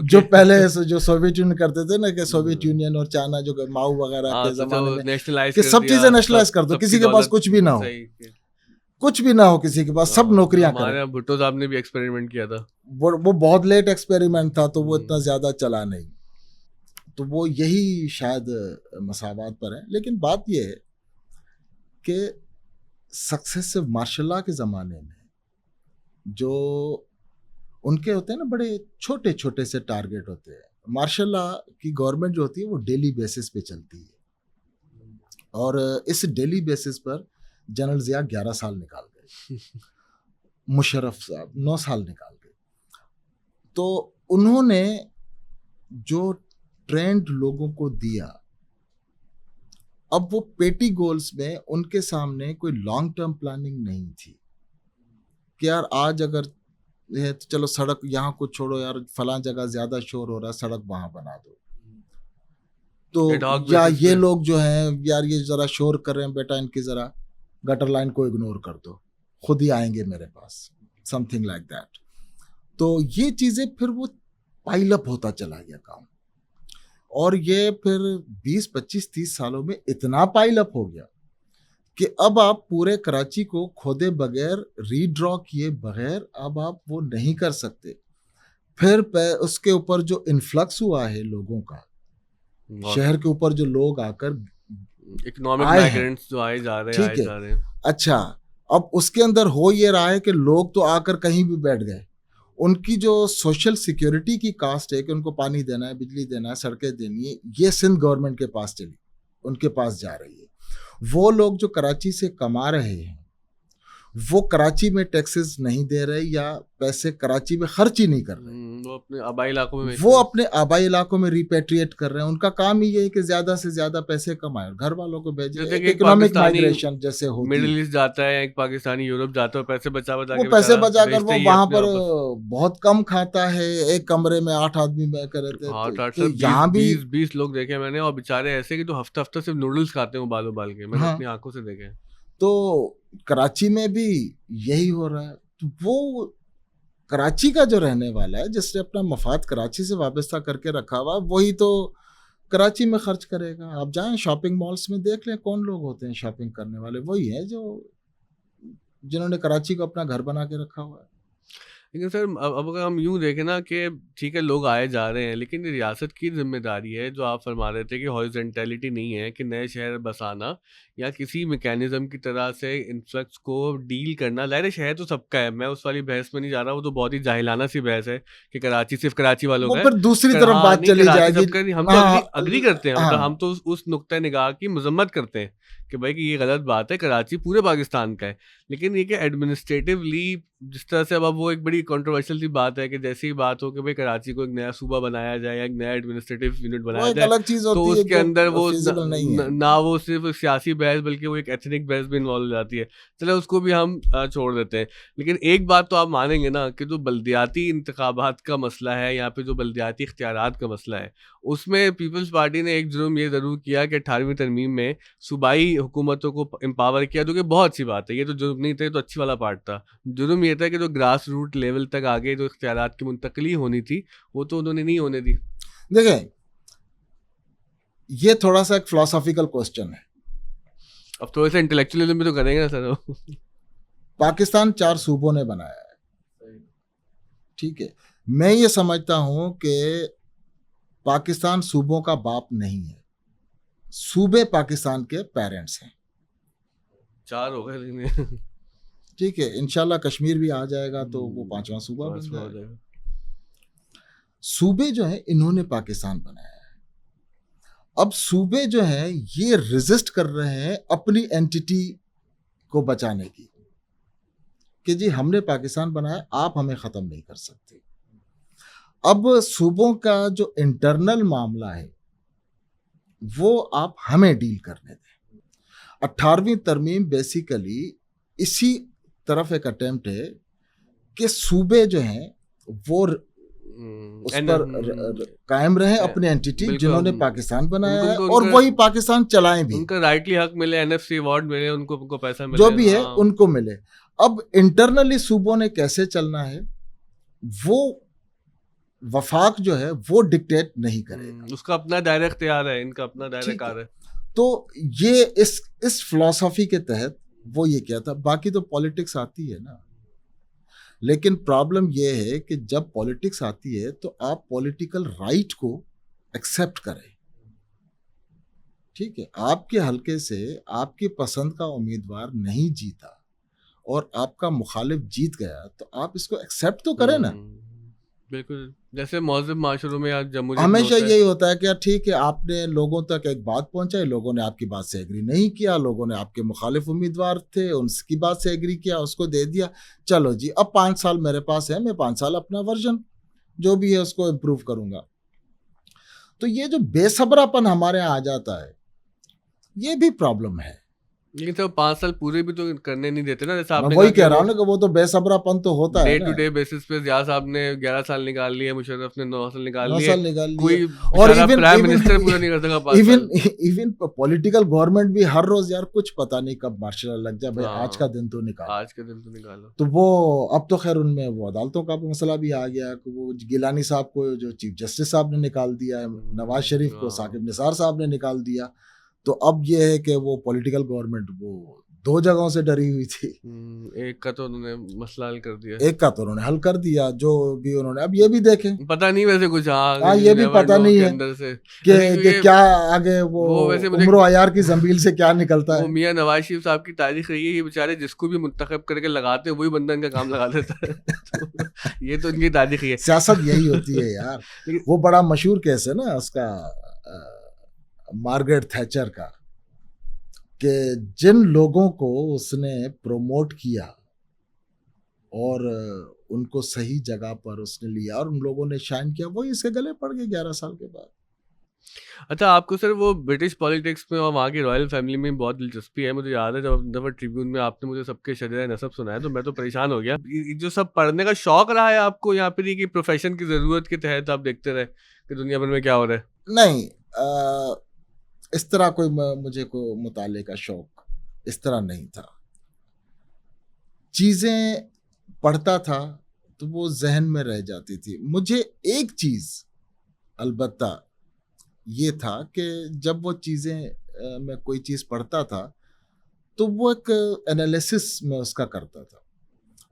जो पहले जो सोवियत यूनियन करते थे ना, कि सोवियत यूनियन और चाइना जो माओ वगैरह के जमाने में नेशनलाइज कि सब चीजें नेशनलाइज कर दो, किसी के पास कुछ भी ना हो, कुछ भी ना हो किसी के पास, सब नौकरियां करें। हमारे भुट्टो साहब ने भी एक्सपेरिमेंट किया था। वो बहुत लेट एक्सपेरिमेंट था, तो वो इतना ज्यादा चला नहीं। तो वो यही शायद मसावात पर है। लेकिन बात ये है कि सक्सेसिव मार्शल के ज़माने में जो उनके होते हैं ना, बड़े छोटे छोटे से टारगेट होते हैं। मार्शल की गवर्नमेंट जो होती है वो डेली बेसिस पे चलती है, और इस डेली बेसिस पर जनरल ज़िया 11 साल निकाल गए, मुशर्रफ साहब 9 साल निकाल गए। तो उन्होंने जो ट्रेंड लोगों को दिया, अब वो पेटी गोल्स में उनके सामने कोई लॉन्ग टर्म प्लानिंग नहीं थी कि यार आज अगर है तो चलो सड़क यहाँ को छोड़ो यार, फलां जगह ज्यादा शोर हो रहा है, सड़क वहां बना दो। तो या ये लोग जो हैं यार ये जरा शोर कर रहे हैं बेटा, इनकी जरा गटर लाइन को इग्नोर कर दो, खुद ही आएंगे मेरे पास, समथिंग लाइक दैट। तो ये चीजें फिर वो पाइल अप होता चला गया काम, और ये फिर 20, 25, 30 सालों में इतना पाइल अप हो गया कि अब आप पूरे कराची को खोदे बगैर, रीड्रॉ किए बगैर अब आप वो नहीं कर सकते। फिर उसके ऊपर जो इन्फ्लक्स हुआ है लोगों का, शहर के ऊपर जो लोग आकर इकोनॉमिक माइग्रेंट्स जो आए जा रहे हैं, अच्छा, अब उसके अंदर हो ये रहा है कि लोग तो आकर कहीं भी बैठ गए, उनकी जो सोशल सिक्योरिटी की कास्ट है कि उनको पानी देना है, बिजली देना है, सड़कें देनी है, ये सिंध गवर्नमेंट के पास चली, उनके पास जा रही है। वो लोग जो कराची से कमा रहे हैं वो कराची में टैक्सेस नहीं दे रहे या पैसे कराची में खर्च ही नहीं कर रहे, वो अपने आबाई इलाकों में अपने आबाई इलाकों में रिपेट्रिएट कर रहे हैं। उनका काम ही ये है कि ज्यादा से ज्यादा पैसे कमाए, घर वालों को भेजे। इकोनॉमिक माइग्रेशन जैसे होती है, मिडिल ईस्ट जाता है, एक पाकिस्तानी यूरोप जाता है, पैसे बचाकर वो वहां पर बहुत कम खाता है, एक कमरे में 8 आदमी बैठकर रहते हैं। यहाँ भी 20 लोग देखे मैंने, और बेचारे ऐसे कि जो हफ्ता सिर्फ नूडल्स खाते हैं उबाल के, मैंने अपनी आंखों से देखे। तो कराची में भी यही हो रहा है। तो वो कराची का जो रहने वाला है, जिसने अपना मफाद कराची से वाबस्ता करके रखा हुआ, वही तो कराची में खर्च करेगा। आप जाएं शॉपिंग मॉल्स में देख लें कौन लोग होते हैं शॉपिंग करने वाले, वही है जो जिन्होंने कराची को अपना घर बना के रखा हुआ है। लेकिन सर अब अगर हम यूँ देखें ना कि ठीक है लोग आए जा रहे हैं, लेकिन रियासत की जिम्मेदारी है, जो आप फरमा रहे थे कि हॉरिजॉन्टैलिटी नहीं है कि नए शहर बसाना या किसी मैकेनिज्म की तरह से इन्फ्लक्स को डील करना। ज़ाहिर शहर तो सबका है, मैं उस वाली बहस में नहीं जा रहा, वो तो बहुत ही जाहिलाना सी बहस है कि कराची सिर्फ कराची वालों का है। फिर दूसरी तरफ बात चली जाएगी, हम तो अग्री करते हैं, मतलब हम तो उस नुक्ता निगाह की मजम्मत करते हैं कि भाई कि ये गलत बात है, कराची पूरे पाकिस्तान का है। लेकिन ये कि एडमिनिस्ट्रेटिवली जिस तरह से अब वो एक बड़ी कंट्रोवर्शियल सी बात है कि जैसी बात हो कि भाई कराची को एक नया सूबा बनाया जाए या एक नया एडमिनिस्ट्रेटिव यूनिट बनाया जाए, अलग चीज तो उसके अंदर वो ना वो सिर्फ सियासी बहस बल्कि वो एक एथनिक बहस भी इन्वॉल्व हो जाती है। चलो उसको भी हम छोड़ देते हैं। लेकिन एक बात तो आप मानेंगे ना कि जो बल्दियाती इंतखाबात का मसला है, यहाँ पे जो बल्दियाती इख्तियारात का मसला है, उसमें पीपल्स पार्टी ने एक जुर्म ये ज़रूर किया कि 18वीं तरमीम में सूबाई हुकूमतों को एम्पावर किया, जो कि बहुत अच्छी बात है। ये तो जुर्म नहीं था, ये तो अच्छी वाला पार्ट था। जुर्म ये था कि जो ग्रास रूट लेवल तक आगे जो इख्तियारात की मुंतकली होनी थी वो तो उन्होंने नहीं होने दी। देखें, ये थोड़ा सा एक फिलोसॉफिकल क्वेश्चन है, अब थोड़ा सा इंटेलेक्चुअलिज्म भी तो करेंगे ना सर। पाकिस्तान 4 सूबों ने बनाया है, ठीक है। मैं ये समझता हूं कि पाकिस्तान सूबों का बाप नहीं है, सूबे पाकिस्तान के पेरेंट्स हैं। 4 हो गए, ठीक है, इंशाल्लाह कश्मीर भी आ जाएगा तो वो 5वां सूबा बन जाएगा। सूबे जो है इन्होंने पाकिस्तान बनाया है। अब सूबे जो है ये रेजिस्ट कर रहे हैं अपनी एंटिटी को बचाने की कि जी हमने पाकिस्तान बनाया, आप हमें ख़त्म नहीं कर सकते। अब सूबों का जो इंटरनल मामला है वो आप हमें डील करने दें। 18वीं तरमीम बेसिकली इसी तरफ एक अटेम्प्ट है कि सूबे जो हैं वो उस पर कायम रहे अपनी एंटिटी जिन्होंने पाकिस्तान बनाया है, और वही पाकिस्तान चलाएं भी, उनका राइटली हक मिले, एनएफसी अवार्ड मिले, उनको पैसा मिले, जो भी है उनको मिले। अब इंटरनली सूबों ने कैसे चलना है वो वफाक जो है वो डिक्टेट नहीं करेगा, उसका अपना दायरा इख्तियार है, इनका अपना दायरा कार है। तो ये इस फिलॉसफी के तहत वो ये क्या था। बाकी तो पॉलिटिक्स आती है ना, लेकिन प्रॉब्लम ये है कि जब पॉलिटिक्स आती है तो आप पॉलिटिकल राइट को एक्सेप्ट करें, ठीक है, आपके हलके से आपकी पसंद का उम्मीदवार नहीं जीता और आपका मुखालिफ जीत गया, तो आप इसको एक्सेप्ट तो करें ना। बिल्कुल, जैसे मौजूद माशरों में आज जम्मूरियत में हमेशा होता है। यही होता है कि यार ठीक है, आपने लोगों तक एक बात पहुंचाई, लोगों ने आपकी बात से एग्री नहीं किया, लोगों ने आपके मुखालिफ उम्मीदवार थे उनकी बात से एग्री किया, उसको दे दिया, चलो जी अब 5 साल मेरे पास है, मैं 5 साल अपना वर्जन जो भी है उसको इम्प्रूव करूंगा। तो ये जो बेसब्रापन हमारे यहाँ आ जाता है, ये भी प्रॉब्लम है। लेकिन सर 5 साल पूरे भी तो करने नहीं देते ना, जैसे मैं आपने वही कहा कह कि रहा वो हूँ ना कि वो तो बेसब्रापन तो होता डे है टू ना। डे बेसिस पे जिया साहब ने 11 साल निकाल लिए, मुशर्रफ ने 9 साल निकाल 9 लिए, साल निकाल लिए, कोई और बेचारा प्राइम मिनिस्टर पूरा नहीं कर सका 5 इवन साल। इवन पॉलिटिकल गवर्नमेंट भी हर रोज यार कुछ पता नहीं कब मार्शल लॉ लग जाए, भाई आज का हाँ, दिन तो निकालो। आज के दिन तो निकालो। तो वो अब तो खैर उनमें वो अदालतों का मसला भी आ गया कि वो गिलानी साहब को जो चीफ जस्टिस साहब ने निकाल दिया है, नवाज शरीफ को हाँ। साकिब निसार साहब ने निकाल दिया। तो अब ये है कि वो पॉलिटिकल गवर्नमेंट वो 2 जगहों से डरी हुई थी। एक का तो उन्होंने मसला हल कर दिया, एक का तो उन्होंने हल कर दिया, जो भी उन्होंने, अब ये भी देखें। पता नहीं वैसे कुछ। हाँ, हाँ, ये भी never पता know नहीं के है अंदर से कि क्या आगे वो वैसे मुझे उम्र अयार की जंबील से क्या निकलता वो है। मियाँ नवाज शरीफ साहब की तारीख रही है, ये बेचारे जिसको भी मुंतखब करके लगाते हैं वही बंदा इनका काम लगा देता है। तो ये तो इनकी तारीख ही है। सियासत यही होती है यार। लेकिन वो बड़ा मशहूर केस है ना उसका, मार्गरेट थैचर का, कि जिन लोगों को उसने प्रमोट किया और उनको सही जगह पर उसने लिया और उन लोगों ने शाइन किया, वही इसके गले पड़ गए 11 साल के बाद। अच्छा, आपको सर वो ब्रिटिश पॉलिटिक्स में और वहाँ की रॉयल फैमिली में बहुत दिलचस्पी है। मुझे याद है जब दफ़ा ट्रिब्यून में आपने मुझे सबके शजर नसब सुनाया तो मैं तो परेशान हो गया। ये जो सब पढ़ने का शौक रहा है आपको, या फिर ये कि प्रोफेशन की ज़रूरत के तहत आप देखते रहे कि दुनिया भर में क्या हो रहा है? नहीं, इस तरह कोई मुझे को मुताले का शौक इस तरह नहीं था। चीज़ें पढ़ता था तो वो जहन में रह जाती थी। मुझे एक चीज़ अलबत्ता ये था कि जब वो चीज़ें मैं कोई चीज़ पढ़ता था तो वो एक एनालिसिस में उसका करता था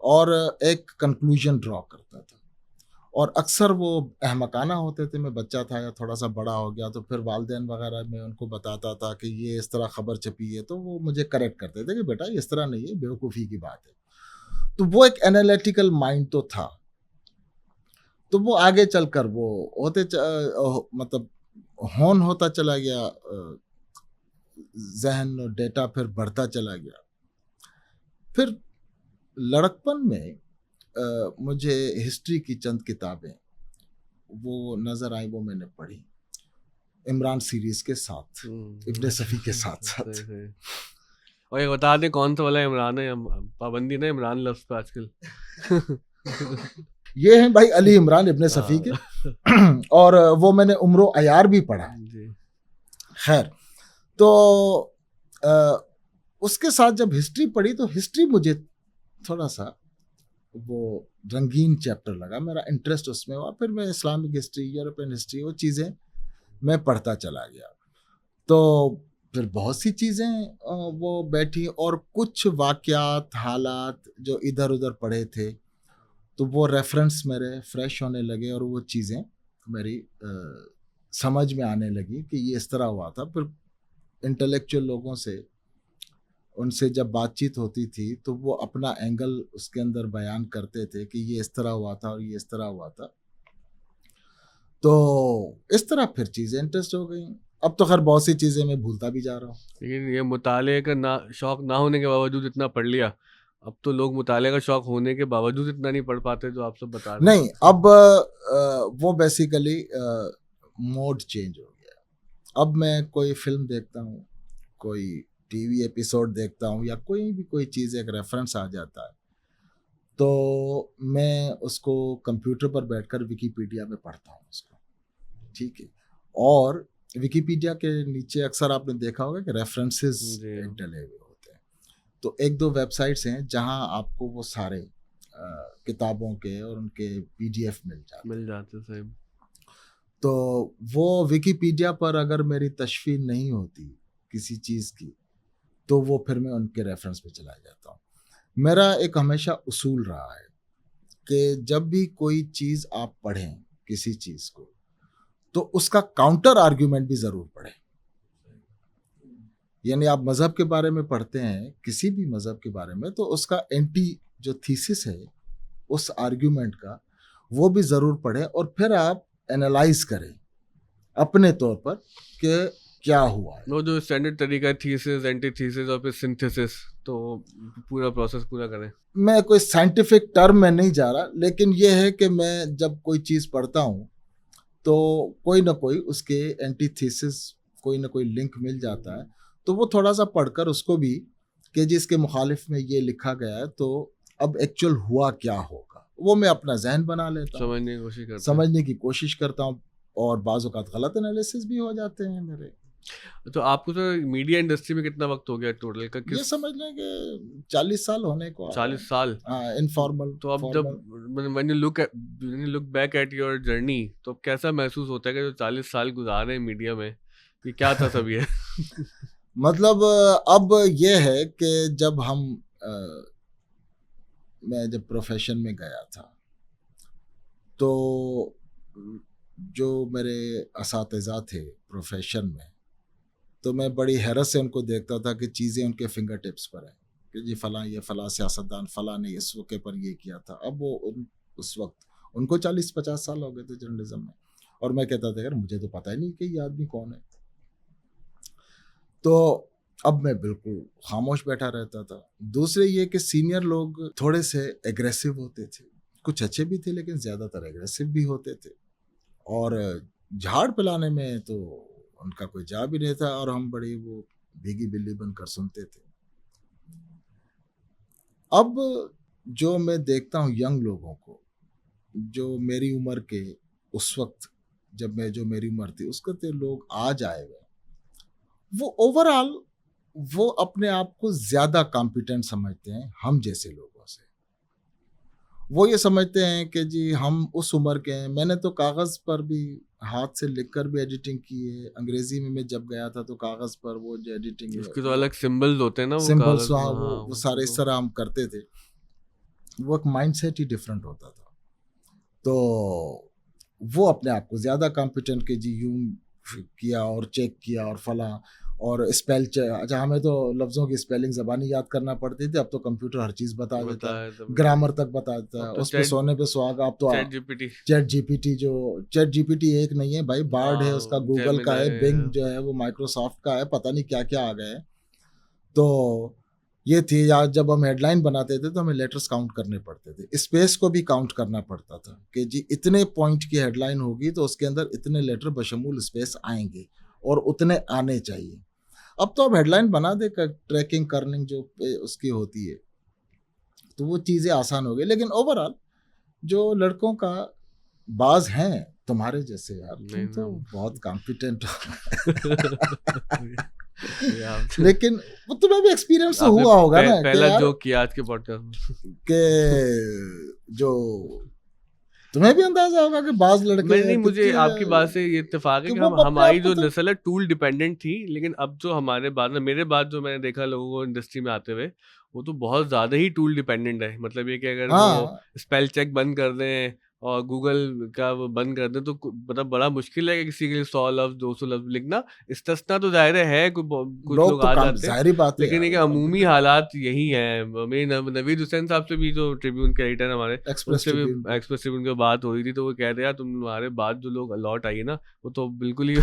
और एक कंक्लूजन ड्रॉ करता था, और अक्सर वो अहमकाना होते थे। मैं बच्चा था या थोड़ा सा बड़ा हो गया तो फिर वालिदैन वगैरह में उनको बताता था कि ये इस तरह खबर छपी है, तो वो मुझे करेक्ट करते थे कि बेटा इस तरह नहीं है, बेवकूफ़ी की बात है। तो वो एक एनालिटिकल माइंड तो था। तो वो आगे चलकर वो मतलब होन होता चला गया, जहन और डेटा फिर बढ़ता चला गया। फिर लड़कपन में मुझे हिस्ट्री की चंद किताबें वो नज़र आई, वो मैंने पढ़ी इमरान सीरीज के साथ, इब्ने सफ़ी के साथ साथ। और ये बता दें कौन सा वाला इमरान है, पाबंदी ना इमरान लफ्ज़ पे आजकल। ये हैं भाई अली इमरान इब्ने सफ़ी के, और वो मैंने उम्र अयार भी पढ़ा। खैर, तो उसके साथ जब हिस्ट्री पढ़ी तो हिस्ट्री मुझे थोड़ा सा वो रंगीन चैप्टर लगा, मेरा इंटरेस्ट उसमें हुआ। फिर मैं इस्लामिक हिस्ट्री, यूरोपियन हिस्ट्री, वो चीज़ें मैं पढ़ता चला गया। तो फिर बहुत सी चीज़ें वो बैठी, और कुछ वाक़यात, हालात जो इधर उधर पढ़े थे तो वो रेफरेंस मेरे फ्रेश होने लगे और वो चीज़ें मेरी समझ में आने लगी कि ये इस तरह हुआ था। फिर इंटेलेक्चुअल लोगों से, उनसे जब बातचीत होती थी तो वो अपना एंगल उसके अंदर बयान करते थे कि ये इस तरह हुआ था और ये इस तरह हुआ था। तो इस तरह फिर चीज़ें इंटरेस्ट हो गई। अब तो खैर बहुत सी चीज़ें मैं भूलता भी जा रहा हूँ। लेकिन ये मुताले का ना शौक ना होने के बावजूद इतना पढ़ लिया। अब तो लोग मुताले का शौक होने के बावजूद इतना नहीं पढ़ पाते जो आप सब बता रहे हैं। नहीं, अब वो बेसिकली मोड चेंज हो गया। अब मैं कोई फिल्म देखता हूँ, कोई टीवी एपिसोड देखता हूँ, या कोई भी कोई चीज़ एक रेफरेंस आ जाता है तो मैं उसको कंप्यूटर पर बैठकर विकिपीडिया में पढ़ता हूँ उसको, ठीक है। और विकिपीडिया के नीचे अक्सर आपने देखा होगा कि रेफरेंसेस डले हुए होते हैं। तो एक दो वेबसाइट्स हैं जहाँ आपको वो सारे किताबों के और उनके PDF मिल जाते सही। तो वो विकिपीडिया पर अगर मेरी तशफ़ी नहीं होती किसी चीज़ की तो वो फिर मैं उनके रेफरेंस पे चला जाता हूँ। मेरा एक हमेशा उसूल रहा है कि जब भी कोई चीज़ आप पढ़ें किसी चीज़ को, तो उसका काउंटर आर्ग्यूमेंट भी ज़रूर पढ़ें। यानी आप मज़हब के बारे में पढ़ते हैं, किसी भी मज़हब के बारे में, तो उसका एंटी जो थीसिस है उस आर्ग्यूमेंट का, वो भी ज़रूर पढ़ें और फिर आप एनालाइज करें अपने तौर पर कि क्या हुआ है। वो जो स्टैंडर्ड तरीका है, थीसिस, एंटीथीसिस और फिर सिंथेसिस, तो पूरा प्रोसेस पूरा करें। मैं कोई साइंटिफिक टर्म में नहीं जा रहा, लेकिन ये है कि मैं जब कोई चीज़ पढ़ता हूँ तो कोई ना कोई उसके एंटीथीसिस, कोई ना कोई लिंक मिल जाता है, तो वो थोड़ा सा पढ़कर उसको भी कि जिसके मुखालिफ में ये लिखा गया है, तो अब एक्चुअल हुआ क्या होगा, वो मैं अपना जहन बना लेता हूँ, समझने की कोशिश करता हूँ, और बाज़ औक़ात गलत एनालिसिस भी हो जाते हैं मेरे। तो आपको तो मीडिया इंडस्ट्री में कितना वक्त हो गया टोटल का? ये समझ लें कि 40 साल होने को। 40 साल? हाँ, इनफॉर्मल। तो अब जब when you look back at your journey, तो अब कैसा महसूस होता है कि जो 40 साल गुजारे हैं मीडिया में, ये क्या था सब ये? मतलब अब ये है कि जब मैं जब प्रोफेशन में गया था, तो जो मेरे असातिज़ा थे प्रोफेशन में, तो मैं बड़ी हैरत से उनको देखता था कि चीज़ें उनके फिंगर टिप्स पर हैं कि जी फ़लाँ सियासतदान फ़लाँ ने इस मौके पर ये किया था। अब वो उस वक्त उनको 40-50 साल हो गए थे जर्नलिज्म में, और मैं कहता था यार मुझे तो पता ही नहीं कि ये आदमी कौन है। तो अब मैं बिल्कुल खामोश बैठा रहता था। दूसरे ये कि सीनियर लोग थोड़े से एग्रेसिव होते थे, कुछ अच्छे भी थे लेकिन ज़्यादातर एग्रेसिव भी होते थे, और झाड़ पिलाने में तो उनका कोई जा भी नहीं था, और हम बड़ी वो भीगी बिल्ली बनकर सुनते थे। अब जो मैं देखता हूँ यंग लोगों को, जो मेरी उम्र के उस वक्त जो मेरी उम्र थी उसके तो लोग आज आए हुए, वो ओवरऑल वो अपने आप को ज़्यादा कॉम्पिटेंट समझते हैं हम जैसे लोगों से। वो ये समझते हैं कि जी हम उस उम्र के हैं। मैंने तो कागज़ पर भी हाथ से लिखकर भी एडिटिंग की है। अंग्रेजी में मैं जब गया था तो कागज़ पर वो जो एडिटिंग, उसके तो अलग सिंबल्स होते हैं ना, वो सिंबल्स, कागज़, वो सारे इस तरह हम करते थे। वो एक माइंडसेट ही डिफरेंट होता था। तो वो अपने आप को ज़्यादा कॉम्पिटेंट कि जी यूं किया और चेक किया और फला, और अच्छा हमें तो लफ्ज़ों की स्पेलिंग ज़बानी याद करना पड़ती थी, अब तो कंप्यूटर हर चीज़ बता देता है, ग्रामर तक बता देता है, उस पे सोने पे सुहागा। अब तो चैट जीपीटी एक नहीं है भाई, बार्ड है, उसका गूगल का है, बिंग जो है वो माइक्रोसॉफ्ट का है, पता नहीं क्या क्या आ गए हैं। तो ये थी यार, जब हम हेडलाइन बनाते थे तो हमें लेटर्स काउंट करने पड़ते थे, स्पेस को भी काउंट करना पड़ता था कि जी इतने पॉइंट की हेडलाइन होगी तो उसके अंदर इतने लेटर बशमूल स्पेस आएंगे और उतने आने चाहिए। अब तो अब हेडलाइन बना दे, ट्रैकिंग करनिंग जो उसकी होती है, तो वो चीज़ें आसान हो गई। लेकिन ओवरऑल जो लड़कों का बाज हैं तुम्हारे जैसे यार, तुम तो बहुत कॉम्पिटेंट लेकिन वो तुम्हें भी एक्सपीरियंस हुआ होगा ना, पहला जोक किया आज के पॉडकास्ट के जो तुम्हें भी अंदाजा होगा कि बाज लड़के नहीं, मुझे आपकी बात से ये इत्तेफाक है कि हमारी जो नस्ल है टूल डिपेंडेंट थी, लेकिन अब जो हमारे बाद में, मेरे बाद जो मैंने देखा लोगों को इंडस्ट्री में आते हुए, वो तो बहुत ज़्यादा ही टूल डिपेंडेंट है। मतलब ये कि अगर वो स्पेल चेक बंद कर दें और गूगल का वो बंद कर दें तो मतलब बड़ा मुश्किल है कि किसी के लिए 100 लफ्ज़ 200 लफ्ज़ लिखना। इस्तिस्ना तो ज़ाहिर है कुछ लोग आ जाते हैं, लेकिन ये अमूमी हालात यही हैं। मेरी नवीद हुसैन साहब से भी, जो ट्रिब्यून के एडिटर हमारे, उनसे भी एक्सप्रेस ट्रिब्यून की बात हो रही थी, तो वो कहते हैं यार तुम्हारे बाद जो लोग लौट आइए ना, वो तो बिल्कुल ही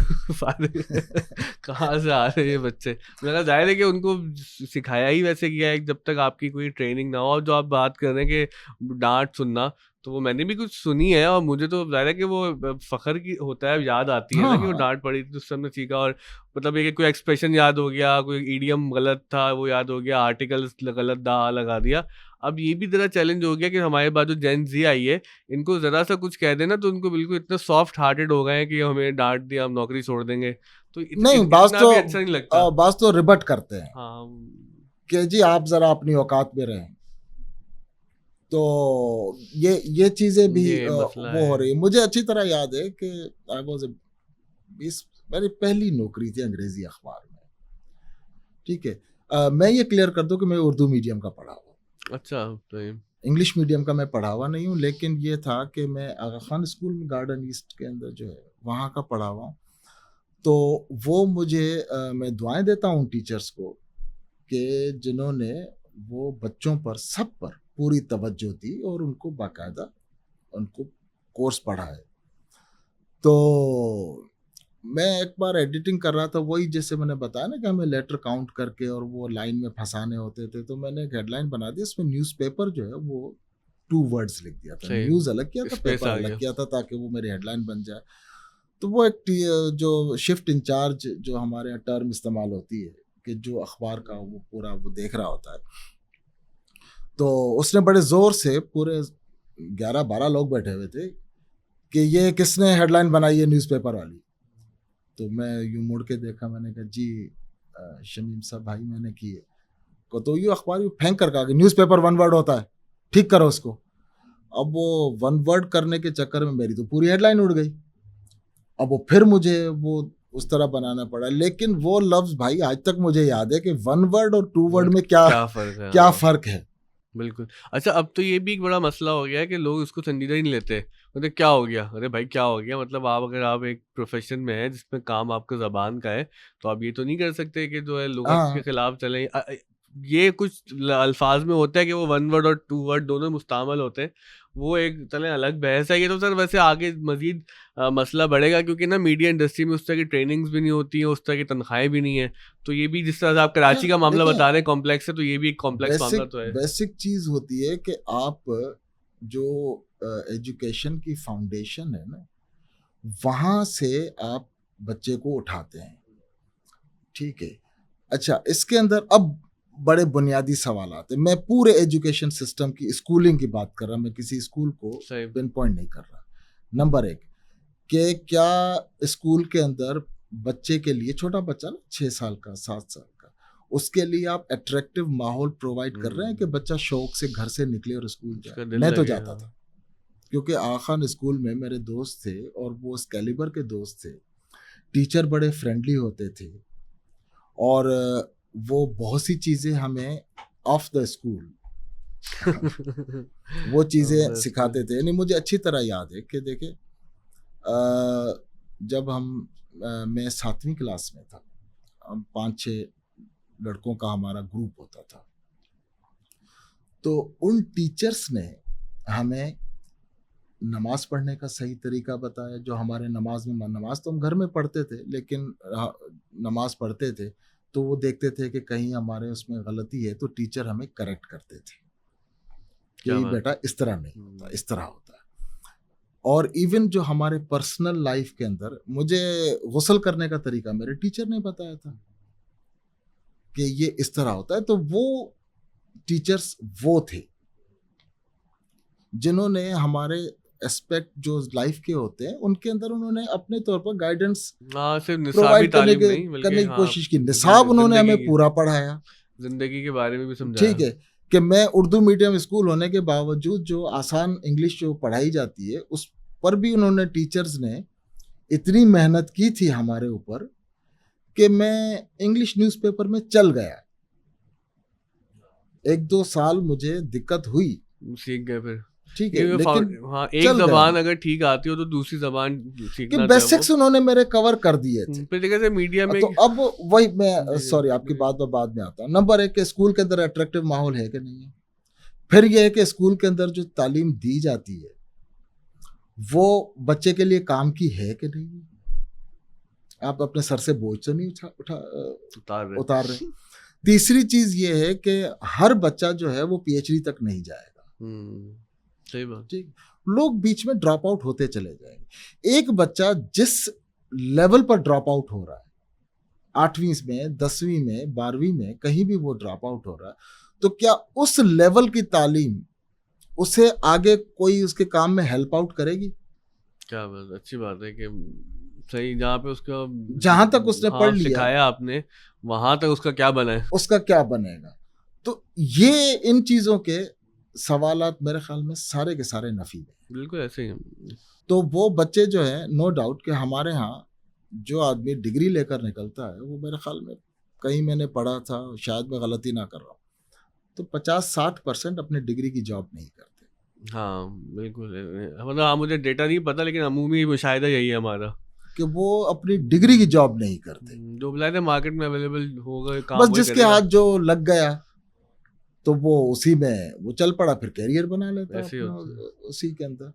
कहाँ से आ रहे हैं ये बच्चे। मैंने जाहिर है कि उनको सिखाया ही वैसे गया है जब तक आपकी कोई ट्रेनिंग ना हो। और जो आप बात कर रहे हैं कि डांट सुनना, तो वो मैंने भी कुछ सुनी है, और मुझे तो ज़ाहिर है कि वो फ़ख्र की होता है, याद आती है ना कि वो डांट पड़ी थी, उस समय सीखा। और मतलब ये कि कोई एक्सप्रेशन याद हो गया, कोई ईडियम गलत था वो याद हो गया, आर्टिकल्स गलत लगा दिया। अब ये भी ज़रा चैलेंज हो गया कि हमारे बाद जो जेन ज़ी आई है, इनको ज़रा सा कुछ कह देना तो उनको बिल्कुल इतना सॉफ्ट हार्टेड हो गए हैं कि हमें डांट दिया हम नौकरी छोड़ देंगे। तो नहीं, बात तो अच्छा नहीं लगता। बात तो रिबट करते हैं हाँ कि जी आप ज़रा अपनी औकात में रहें। तो ये चीज़ें भी वो हो रही है। मुझे अच्छी तरह याद है कि मेरी पहली नौकरी थी अंग्रेजी अखबार में, ठीक है। मैं ये क्लियर कर दूं कि मैं उर्दू मीडियम का पढ़ा हुआ। अच्छा, इंग्लिश मीडियम का मैं पढ़ा हुआ नहीं हूँ, लेकिन ये था कि मैं आगा खान स्कूल में गार्डन ईस्ट के अंदर जो है वहाँ का पढ़ा हुआ हूँ। तो वो मुझे मैं दुआएं देता हूँ टीचर्स को कि जिन्होंने वो बच्चों पर सब पर पूरी तवज्जो दी और उनको बाकायदा उनको कोर्स पढ़ाए। तो मैं एक बार एडिटिंग कर रहा था, वही जैसे मैंने बताया ना कि हमें लेटर काउंट करके और वो लाइन में फंसाने होते थे, तो मैंने एक हेडलाइन बना दी, इसमें न्यूज़पेपर जो है वो 2 वर्ड्स लिख दिया था, सही, न्यूज़ अलग किया था, स्पेस पेपर आ अलग गया। किया था ताकि वो मेरी हेडलाइन बन जाए। तो वो एक जो शिफ्ट इंचार्ज जो हमारे यहाँ टर्म इस्तेमाल होती है कि जो अखबार का वो पूरा वो देख रहा होता है, तो उसने बड़े ज़ोर से पूरे 11-12 लोग बैठे हुए थे कि ये किसने हेडलाइन बनाई है न्यूज़पेपर वाली। तो मैं यूं मुड़ के देखा, मैंने कहा जी शमीम साहब भाई मैंने की है। तो यूँ अखबार यूँ फेंक कर कहा कि न्यूज़पेपर 1 वर्ड होता है, ठीक करो उसको। अब वो 1 वर्ड करने के चक्कर में मेरी तो पूरी हेडलाइन उड़ गई। अब वो फिर मुझे वो उस तरह बनाना पड़ा, लेकिन वो लफ्ज़ भाई आज तक मुझे याद है कि 1 वर्ड और 2 वर्ड में क्या फ़र्क है? क्या हाँ, फ़र्क है। बिल्कुल। अच्छा, अब तो ये भी एक बड़ा मसला हो गया है कि लोग इसको संजीदा ही नहीं लेते। मतलब क्या हो गया? अरे भाई क्या हो गया? मतलब आप अगर आप एक प्रोफ़ेशन में हैं जिसमें काम आपका ज़बान का है, तो आप ये तो नहीं कर सकते कि जो है लुग़त के हाँ, खिलाफ चलें। ये कुछ अल्फ़ाज में होता है कि वो 1 वर्ड और 2 वर्ड दोनों मुस्तअमल होते हैं। वो एक चलें अलग बहस है। ये तो सर वैसे आगे मज़ीद मसला बढ़ेगा, क्योंकि ना मीडिया इंडस्ट्री में उस तरह की ट्रेनिंग्स भी नहीं होती हैं, उस तरह की तनख़्वाहें भी नहीं हैं। तो ये भी जिस तरह से आप कराची यार का मामला देखें, बता रहे हैं कॉम्प्लेक्स है, तो ये भी एक कॉम्प्लेक्स मामला बेसिक तो है। बेसिक चीज़ होती है कि आप जो एजुकेशन की फाउंडेशन है ना, वहाँ से आप बच्चे को उठाते हैं, ठीक है। अच्छा, इसके अंदर अब बड़े बुनियादी सवाल आते हैं। मैं पूरे एजुकेशन सिस्टम की स्कूलिंग की बात कर रहा हूँ, मैं किसी स्कूल को सही। पिन पॉइंट नहीं कर रहा। नंबर 1 कि क्या स्कूल के अंदर बच्चे के लिए, छोटा बच्चा ना 6 साल का 7 साल का, उसके लिए आप अट्रैक्टिव माहौल प्रोवाइड कर रहे हैं कि बच्चा शौक से घर से निकले और स्कूल जाए। उसका दिल मैं तो लगे, जाता हाँ। था, क्योंकि आगा खान स्कूल में मेरे दोस्त थे और वो उस कैलिबर के दोस्त थे। टीचर बड़े फ्रेंडली होते थे और वो बहुत सी चीज़ें हमें ऑफ द स्कूल वो चीज़ें बस सिखाते थे। यानी मुझे अच्छी तरह याद है कि देखिए जब मैं 7वीं क्लास में था, हम 5-6 लड़कों का हमारा ग्रुप होता था, तो उन टीचर्स ने हमें नमाज पढ़ने का सही तरीका बताया। जो हमारे नमाज तो हम घर में पढ़ते थे, लेकिन नमाज पढ़ते थे तो वो देखते थे कि कहीं हमारे उसमें गलती है तो टीचर हमें करेक्ट करते थे क्या कि बात। बेटा इस तरह नहीं होता, इस तरह होता है। और इवन जो हमारे पर्सनल लाइफ के अंदर मुझे गुस्ल करने का तरीका मेरे टीचर ने बताया था कि ये इस तरह होता है। तो वो टीचर्स वो थे जिन्होंने हमारे एस्पेक्ट जो लाइफ के होते हैं उनके अंदर उन्होंने अपने तौर पर गाइडेंस हाँ, सिर्फ निसाबी प्रोवाइड तालीम नहीं बल्कि करने की हाँ, कोशिश की। निसाब उन्होंने हमें जिंदगी पूरा पढ़ाया, जिंदगी के बारे में भी समझाया। ठीक है। कि मैं उर्दू मीडियम स्कूल होने के बावजूद जो आसान इंग्लिश जो पढ़ाई जाती है उस पर भी उन्होंने, टीचर्स ने इतनी मेहनत की थी हमारे ऊपर कि मैं इंग्लिश न्यूज़पेपर में चल गया। 1-2 साल मुझे दिक्कत हुई, सीख गए फिर। ठीक है, ये लेकिन हाँ, एक चल गया जबान मैं अगर ठीक आती हो तो दूसरी जबान कि सीखना जो है बेसिक्स उन्होंने मेरे कवर कर दिए थे। फिर जैसे मीडिया में तो अब वही मैं, जी, सॉरी जी, आपकी जी। बात में बाद में आता हूँ। नंबर 1 के स्कूल के अंदर अट्रैक्टिव माहौल है कि नहीं है। फिर यह है कि स्कूल के अंदर जो तालीम दी जाती है वो बच्चे के लिए काम की है कि नहीं है। आप अपने सर से बोझ तो नहीं उतार रहे। तीसरी चीज ये है कि हर बच्चा जो है वो पीएचडी तक नहीं जाएगा, सही बात। ठीक। लोग बीच में ड्रॉप आउट होते चले जाएंगे। एक बच्चा जिस लेवल पर ड्रॉप आउट हो रहा है, 8वीं में, 10वीं में, 12वीं में, कहीं भी वो ड्रॉप आउट हो रहा है, तो क्या उस लेवल की तालीम उसे आगे कोई उसके काम में हेल्प आउट करेगी? क्या बात, अच्छी बात है कि सही जहाँ पे उसका जहां तक उसने हाँ पढ़ लिया सिखाया आपने, वहां तक उसका क्या बना है। उसका क्या बनेगा? तो ये इन चीजों के सवालात मेरे ख्याल में सारे के सारे नफी हैं। बिल्कुल ऐसे ही। तो वो बच्चे जो है, नो डाउट कि हमारे यहाँ जो आदमी डिग्री लेकर निकलता है वो मेरे ख्याल में, कहीं मैंने पढ़ा था, शायद मैं गलती ना कर रहा हूँ, तो 50-60% अपने डिग्री की जॉब नहीं करते। हाँ बिल्कुल, मतलब हाँ मुझे डेटा नहीं पता, लेकिन अमूमी मुशाहिदा यही है हमारा। कि वो अपनी डिग्री की जॉब नहीं करते, जो बुलाए थे मार्केट में अवेलेबल होगा काम बस वही जिसके करेगा। हाथ जो लग गया तो वो उसी में वो चल पड़ा, फिर कैरियर बना लेता है ऐसे ही अपना होता है। उसी के अंदर।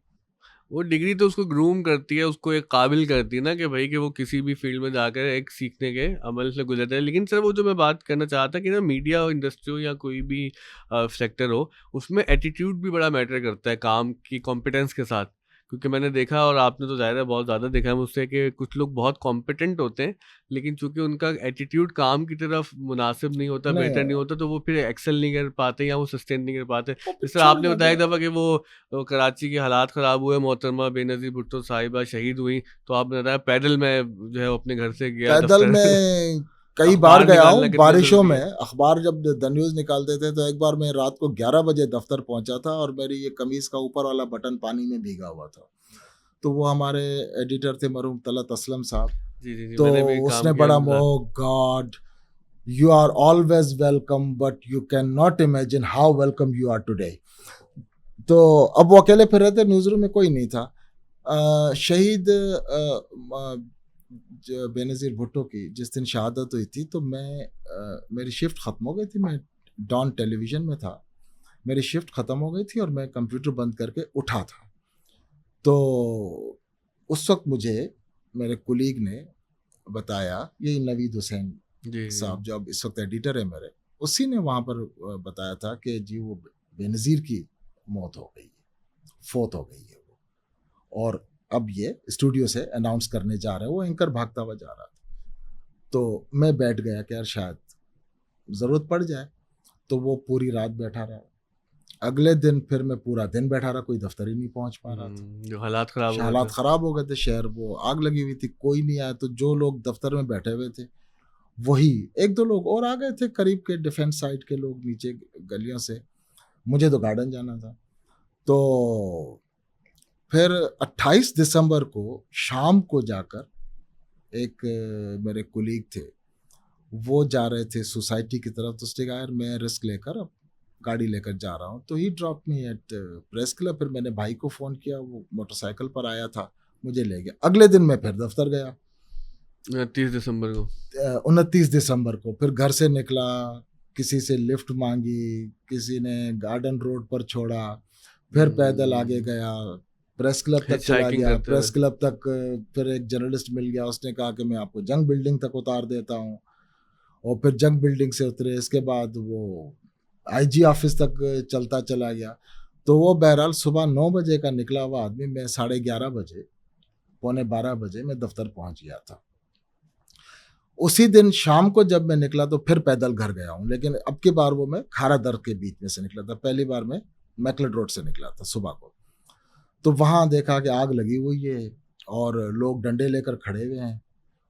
वो डिग्री तो उसको ग्रूम करती है, उसको एक काबिल करती है ना कि भाई कि वो किसी भी फील्ड में जाकर एक सीखने के अमल से गुजरता है। लेकिन सर वो जो मैं बात करना चाहता कि ना मीडिया इंडस्ट्री हो या कोई भी सेक्टर हो, उसमें एटीट्यूड भी बड़ा मैटर करता है काम की कॉम्पिटेंस के साथ। क्योंकि मैंने देखा, और आपने तो ज़ाहिर है बहुत ज़्यादा देखा है मुझसे, कि कुछ लोग बहुत कॉम्पिटेंट होते हैं लेकिन चूंकि उनका एटीट्यूड काम की तरफ मुनासिब नहीं होता, नहीं बेहतर नहीं होता, तो वो फिर एक्सेल नहीं कर पाते या वो सस्टेन नहीं कर पाते। वो फिर जैसे छोड़ आपने बताया एक जाते हैं। दफ़ा कि वो कराची के हालात ख़राब हुए, मोहतरमा बेनज़ीर भुट्टो साहिबा शहीद हुई, तो आपने बताया पैदल में जो है अपने घर से गया पैदल दफ्तर। में कई बार अखबार गया निकालना हूँ कितना बारिशों ज़रूरी में, है। अखबार जब द न्यूज़ निकालते थे तो एक बार मैं रात को 11 बजे दफ्तर पहुंचा था और मेरी ये कमीज का ऊपर वाला बटन पानी में भीगा हुआ था। तो वो हमारे एडिटर थे मरहूम तलत असलम साहब, जी जी जी, तो मैंने भी काम उसने किया बड़ा उनके साथ। मोह god you are always welcome but you can not imagine how welcome you are today. तो अब वो अकेले फिर रहे थे, न्यूज़ रूम में कोई नहीं था। शहीद बेनज़ीर भुट्टो की जिस दिन शहादत हुई थी तो मेरी शिफ्ट ख़त्म हो गई थी, मैं डॉन टेलीविज़न में था, मेरी शिफ्ट ख़त्म हो गई थी और मैं कंप्यूटर बंद करके उठा था। तो उस वक्त मुझे मेरे कुलीग ने बताया, यही नवीद हुसैन जी साहब जो अब इस वक्त एडिटर है मेरे, उसी ने वहाँ पर बताया था कि जी वो बेनज़ीर की मौत हो गई है, फौत हो गई है वो, और अब ये स्टूडियो से अनाउंस करने जा रहे हैं। वो एंकर भागता हुआ जा रहा था, तो मैं बैठ गया कि यार शायद ज़रूरत पड़ जाए, तो वो पूरी रात बैठा रहा। अगले दिन फिर मैं पूरा दिन बैठा रहा, कोई दफ्तर ही नहीं पहुंच पा रहा था। जो हालात ख़राब हो गए हालात थे। ख़राब हो गए थे, शहर वो आग लगी हुई थी, कोई नहीं आया। तो जो लोग दफ्तर में बैठे हुए थे वही एक दो लोग और आ गए थे, करीब के डिफेंस साइड के लोग नीचे गलियों से। मुझे तो गार्डन जाना था। तो फिर 28 दिसंबर को शाम को जाकर एक मेरे कुलीग थे, वो जा रहे थे सोसाइटी की तरफ, तो उसने कहा यार मैं रिस्क लेकर अब गाड़ी लेकर जा रहा हूँ, तो he drop me at press club. फिर मैंने भाई को फ़ोन किया, वो मोटरसाइकिल पर आया था, मुझे ले गया। अगले दिन मैं फिर दफ्तर गया 30 दिसंबर को। 29 दिसंबर को। फिर घर से निकला, किसी से लिफ्ट मांगी, किसी ने गार्डन रोड पर छोड़ा, फिर पैदल आगे गया, प्रेस क्लब तक चला हिचहाइकिंग गया। करते प्रेस हुए। क्लब तक फिर एक जर्नलिस्ट मिल गया, उसने कहा कि मैं आपको जंग बिल्डिंग तक उतार देता हूँ, और फिर जंग बिल्डिंग से उतरे। इसके बाद वो आईजी ऑफिस तक चलता चला गया। तो वो बहरहाल सुबह 9 बजे का निकला हुआ आदमी, मैं 11:30 बजे, 11:45 बजे मैं दफ्तर पहुंच गया था। उसी दिन शाम को जब मैं निकला तो फिर पैदल घर गया हूँ, लेकिन अब की बार वो मैं खारा दर के बीच में से निकला था। पहली बार मैं मैकलेट रोड से निकला था सुबह को। तो वहाँ देखा कि आग लगी हुई है और लोग डंडे लेकर खड़े हुए हैं,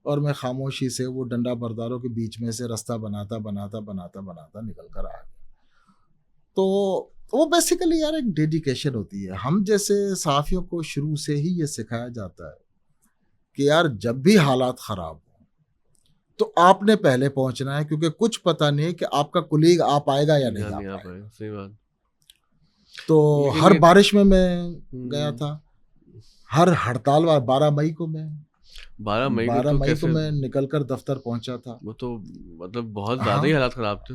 और मैं खामोशी से वो डंडा बरदारों के बीच में से रास्ता बनाता बनाता बनाता बनाता निकल कर आ गया। तो वो बेसिकली यार एक डेडिकेशन होती है। हम जैसे सहाफ़ियों को शुरू से ही ये सिखाया जाता है कि यार जब भी हालात ख़राब हो तो आपने पहले पहुंचना है, क्योंकि कुछ पता नहीं कि आपका कुलीग आ पाएगा या नहीं आ पाएगा। सही बात। तो लेकिन हर ये- बारिश में मैं गया था, हर हड़ताल 12 मई को मैं 12 मई को 12 तो मई को कैसे, मैं निकलकर दफ्तर पहुंचा था। वो तो मतलब बहुत ज़्यादा ही हाँ, हालात ख़राब थे।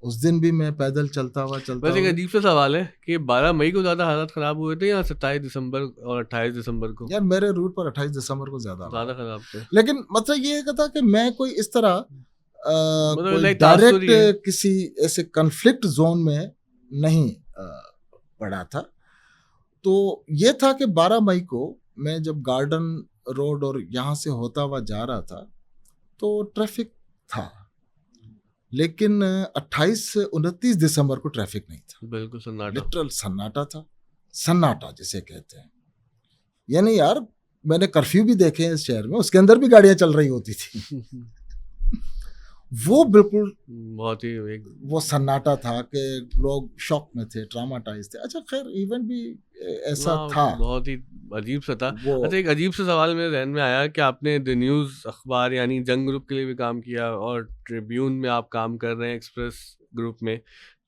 उस दिन भी मैं पैदल चलता हुआ वैसे एक अजीब सा सवाल है कि 12 मई को ज़्यादा हालात ख़राब हुए थे या 27 दिसंबर और 28 दिसंबर को यार मेरे रूट पर 28 दिसंबर को ज्यादा ज़्यादा हुआ। ख़राब थे? लेकिन मतलब ये था कि मैं कोई इस तरह मतलब कोई लाइक तासुरी है। डायरेक्ट किसी ऐसे कन्फ्लिक्ट जोन में नहीं पड़ा था। तो ये था कि 12 मई को मैं जब गार्डन रोड और यहाँ से होता हुआ जा रहा था तो ट्रैफिक था, लेकिन 28-29 दिसंबर को ट्रैफिक नहीं था। बिल्कुल सन्नाटा। लिटरल सन्नाटा था, सन्नाटा जिसे कहते हैं। यानी यार मैंने कर्फ्यू भी देखे हैं इस शहर में, उसके अंदर भी गाड़ियां चल रही होती थी। वो बिल्कुल बहुत ही एक वो सन्नाटा था कि लोग शॉक में थे, ट्रामाटाइज थे। अच्छा खैर इवेंट भी ऐसा हाँ, था, बहुत ही अजीब सा था। वो अच्छा, एक अजीब सा सवाल मेरे जहन में आया कि आपने द न्यूज़ अखबार यानी जंग ग्रुप के लिए भी काम किया और ट्रिब्यून में आप काम कर रहे हैं, एक्सप्रेस ग्रुप में,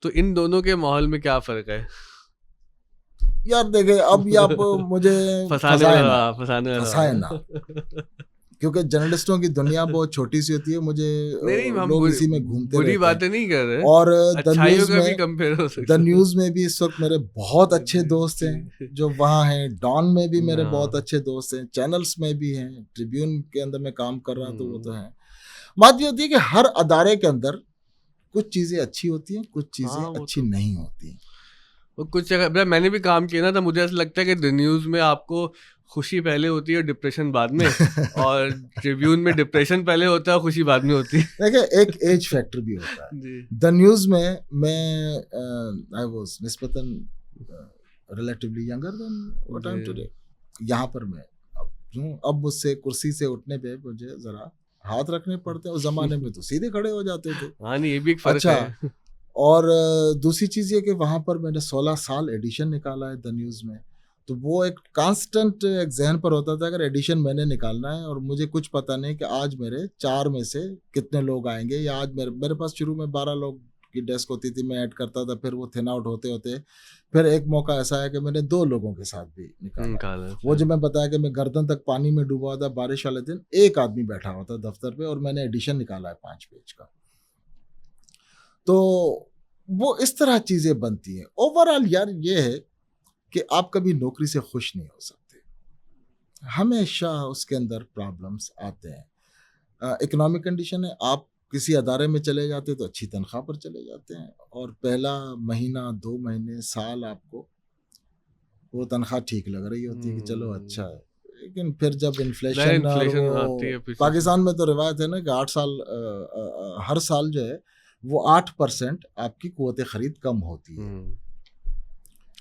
तो इन दोनों के माहौल में क्या फ़र्क है? यार देखे अब ये आप मुझे फंसाने फंसाए वाला ना। क्योंकि जर्नलिस्टों की दुनिया बहुत छोटी सी होती है, मुझे नहीं हम लोग इसी में घूमते बुरी रहते हैं। बातें नहीं कर रहे, और द अच्छाइयों न्यूज का भी में कंपेयर हो सकता द है। न्यूज में भी इस वक्त मेरे बहुत अच्छे दोस्त हैं जो वहाँ हैं, डॉन में भी मेरे हाँ। बहुत अच्छे दोस्त हैं, चैनल्स में भी हैं, ट्रिब्यून के अंदर मैं काम कर रहा हूँ तो वो तो हम्म। है। बात ये होती है कि हर अदारे के अंदर कुछ चीजें अच्छी होती हैं, कुछ चीजें हाँ, वो अच्छी तो नहीं होती। वो कुछ जगह भैया मैंने भी काम किया ना, तो मुझे ऐसा लगता है कि द न्यूज़ में आपको खुशी पहले होती है और डिप्रेशन बाद में, और ट्रिब्यून में डिप्रेशन पहले होता है और खुशी बाद में होती है। देखिए एक एज फैक्टर भी होता है। जी। द न्यूज में मैं आई वाज निस्बतन relatively younger than what I am जी। टुडे। यहाँ पर मैं अब हूँ, अब मुझसे कुर्सी से उठने पे मुझे जरा हाथ रखने पड़ते हैं, उस जमाने में तो सीधे खड़े हो जाते थे। हाँ नहीं, ये भी एक फर्क अच्छा, है। और दूसरी चीज़ ये कि वहाँ पर मैंने 16 साल एडिशन निकाला है द न्यूज़ में, तो वो एक कांस्टेंट एक जहन पर होता था, अगर एडिशन मैंने निकालना है और मुझे कुछ पता नहीं कि आज मेरे 4 में से कितने लोग आएंगे, या आज मेरे पास शुरू में 12 लोग की डेस्क होती थी, मैं ऐड करता था, फिर वो थिन आउट होते होते फिर एक मौका ऐसा है कि मैंने 2 लोगों के साथ भी निकाला। वो जो मैं बताया कि मैं गर्दन तक पानी में डूबा था बारिश वाले दिन, एक आदमी बैठा हुआ था दफ्तर पे और मैंने एडिशन निकाला है 5 पेज का। तो वो इस तरह चीजें बनती हैं। ओवरऑल यार ये है कि आप कभी नौकरी से खुश नहीं हो सकते, हमेशा उसके अंदर प्रॉब्लम्स आते हैं। इकोनॉमिक कंडीशन है, आप किसी अदारे में चले जाते तो अच्छी तनख्वाह पर चले जाते हैं, और पहला महीना 2 महीने साल आपको वो तनख्वाह ठीक लग रही होती है कि चलो अच्छा है, लेकिन फिर जब इन्फ्लेशन इन्फ्लेशन आती है पीछे से। पाकिस्तान में तो रिवायत है ना कि 8 साल हर साल जो है वो 8% आपकी कुव्वत खरीद कम होती है।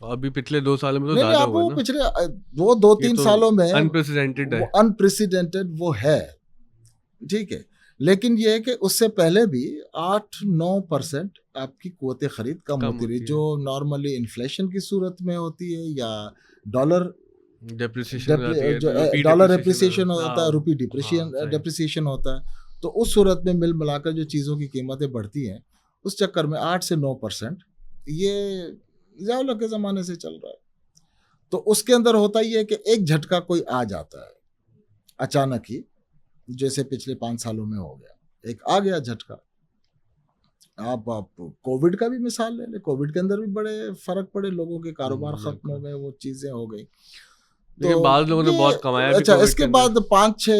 अभी पिछले 2 सालों में तो नहीं ज्यादा आप हुआ वो ना, पिछले वो 2-3 तो सालों में अनप्रेसिडेंटेड है। वो अनप्रेसिडेंटेड वो है, ठीक है, लेकिन ये है कि उससे पहले भी 8-9% आपकी कुव्वत खरीद कम होती रही, जो नॉर्मली इन्फ्लेशन की सूरत में होती है या डॉलर डेप्रिसिएशन डॉलर एप्रिसिएशन होता है, हाँ, रुपी हाँ, डिप्रिसिएशन होता है, तो उस सूरत में मिल मिलाकर जो चीज़ों की कीमतें बढ़ती हैं, उस चक्कर में 8 से 9% ये ज़्यादा के ज़माने से चल रहा है। तो उसके अंदर होता ही है कि एक झटका कोई आ जाता है अचानक ही, जैसे पिछले 5 सालों में हो गया, एक आ गया झटका। आप कोविड का भी मिसाल ले लें, कोविड के अंदर भी बड़े फर्क पड़े, लोगों के कारोबार खत्म हो गए, वो चीज़ें हो गई। लेकिन बाद लोगों ने बहुत कमाया भी अच्छा, कोविड इसके के अंदर। बाद 5-6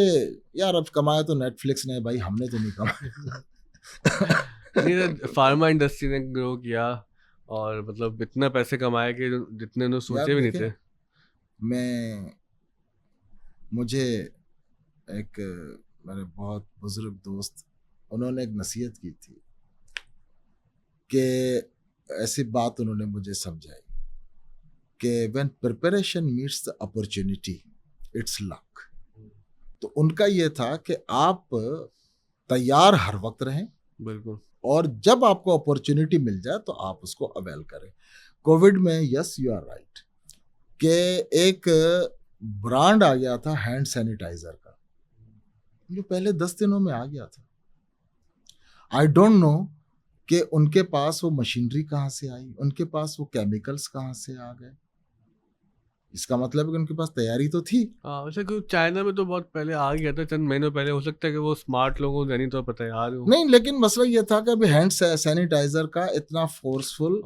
यार अब कमाया तो नेटफ्लिक्स ने, भाई हमने तो नहीं कमाया। नहीं, फार्मा इंडस्ट्री ने ग्रो किया और मतलब इतना पैसे कमाए कि जितने उन्होंने सोचे भी नहीं थे। मुझे एक मेरे बहुत बुजुर्ग दोस्त, उन्होंने एक नसीहत की थी कि ऐसी बात उन्होंने मुझे समझाई कि when preparation meets the opportunity it's luck. तो उनका ये था कि आप तैयार हर वक्त रहें, बिल्कुल, और जब आपको अपॉर्चुनिटी मिल जाए तो आप उसको अवेल करें। कोविड में यस यू आर राइट कि एक ब्रांड आ गया था हैंड सैनिटाइजर का, जो पहले 10 दिनों में आ गया था। आई डोंट नो कि उनके पास वो मशीनरी कहाँ से आई, उनके पास वो केमिकल्स कहाँ से आ गए। इसका मतलब है कि उनके पास तैयारी तो थी। हाँ वैसे क्योंकि चाइना में तो बहुत पहले आ गया था, चंद महीनों पहले। हो सकता है कि वो स्मार्ट लोगों को नहीं तो पता है यार वो। नहीं, लेकिन मसला ये था कि अभी हैंड सैनिटाइजर का इतना फोर्सफुल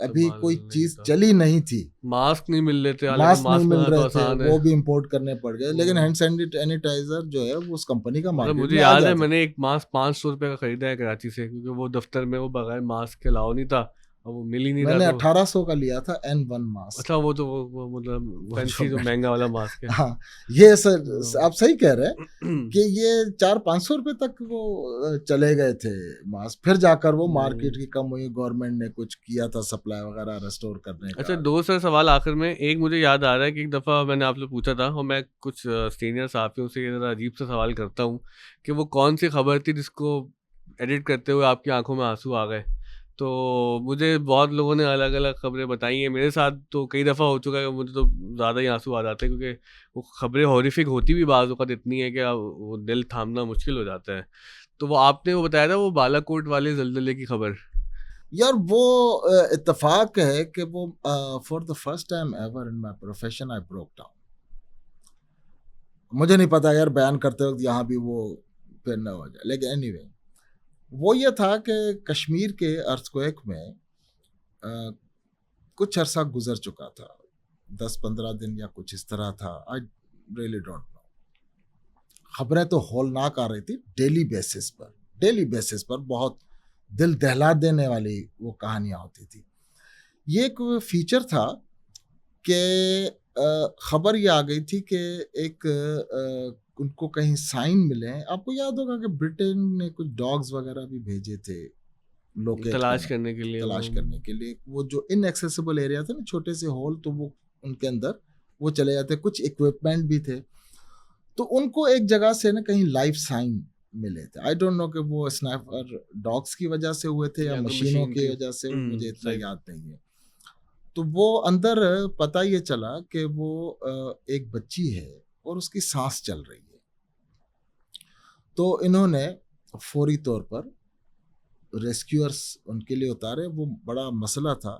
अभी कोई चीज चली नहीं थी, मास्क नहीं मिल रहे थे, मास्क नहीं मिल रहे थे, है। वो भी इंपोर्ट करने पड़ गए। लेकिन हैंड सैनिटाइजर जो है वो उस कंपनी का मार्केट मुझे में याद आ है, जाता। मैंने एक मास्क 500 रुपए का खरीदा है कराची से, क्योंकि वो दफ्तर में वो बगैर मास्क के अलाउ नहीं था और वो मिल ही नहीं रहा। मैंने तो 1800 का लिया था N1 मास्क। अच्छा, वो तो वो मतलब फैंसी जो महंगा वाला मास्क है। हाँ, ये सर आप सही कह रहे हैं कि ये 400-500 रुपए तक वो चले गए थे मास्क, फिर जाकर वो मार्केट की कम हुई, गवर्नमेंट ने कुछ किया था सप्लाई वगैरह रेस्टोर करने का। अच्छा, 2 सर सवाल आखिर में। एक मुझे याद आ रहा है कि एक दफ़ा मैंने आपसे पूछा था, और मैं कुछ सीनियर साथियों से ज़रा अजीब सा सवाल करता हूँ कि वो कौन सी खबर थी जिसको एडिट करते हुए आपकी आंखों में आंसू आ गए। तो मुझे बहुत लोगों ने अलग अलग खबरें बताई हैं, मेरे साथ तो कई दफ़ा हो चुका है कि मुझे तो ज़्यादा ही आंसू आ जाते हैं, क्योंकि वो खबरें हॉरिफिक होती भी बाज़ औक़ात इतनी है कि वो दिल थामना मुश्किल हो जाता है। तो वो आपने वो बताया था, वो बालाकोट वाले ज़लज़ले की खबर। यार वो इत्तेफाक है कि वो for the first time ever in my profession I broke down. मुझे नहीं पता यार बयान करते वक्त यहाँ भी वो फिर न हो जाए, लेकिन एनीवे वो ये था कि कश्मीर के अर्थक्वेक में कुछ अरसा गुजर चुका था, 10-15 दिन या कुछ इस तरह था, आई रियली डोंट नो। खबरें तो हौलनाक आ रही थी डेली बेसिस पर बहुत दिल दहला देने वाली वो कहानियां होती थी। ये एक फीचर था कि खबर ये आ गई थी कि एक उनको कहीं साइन मिले। आपको याद होगा कि ब्रिटेन ने कुछ डॉग्स वगैरह भी भेजे थे तलाश करने के लिए, तलाश करने के लिए। वो जो इनएक्सेसिबल एरिया थे ना, छोटे से होल, तो वो उनके अंदर वो चले जाते, कुछ इक्विपमेंट भी थे, तो उनको एक जगह से ना कहीं लाइफ साइन मिले थे। आई डोंट नो कि वो स्नैपर डॉग्स की वजह से हुए थे या मशीनों की वजह से, मुझे इतना याद नहीं है। तो वो अंदर पता ये चला कि वो एक बच्ची है और उसकी सांस चल रही है। तो इन्होंने फौरी तौर पर रेस्क्यूअर्स उनके लिए उतारे, वो बड़ा मसला था।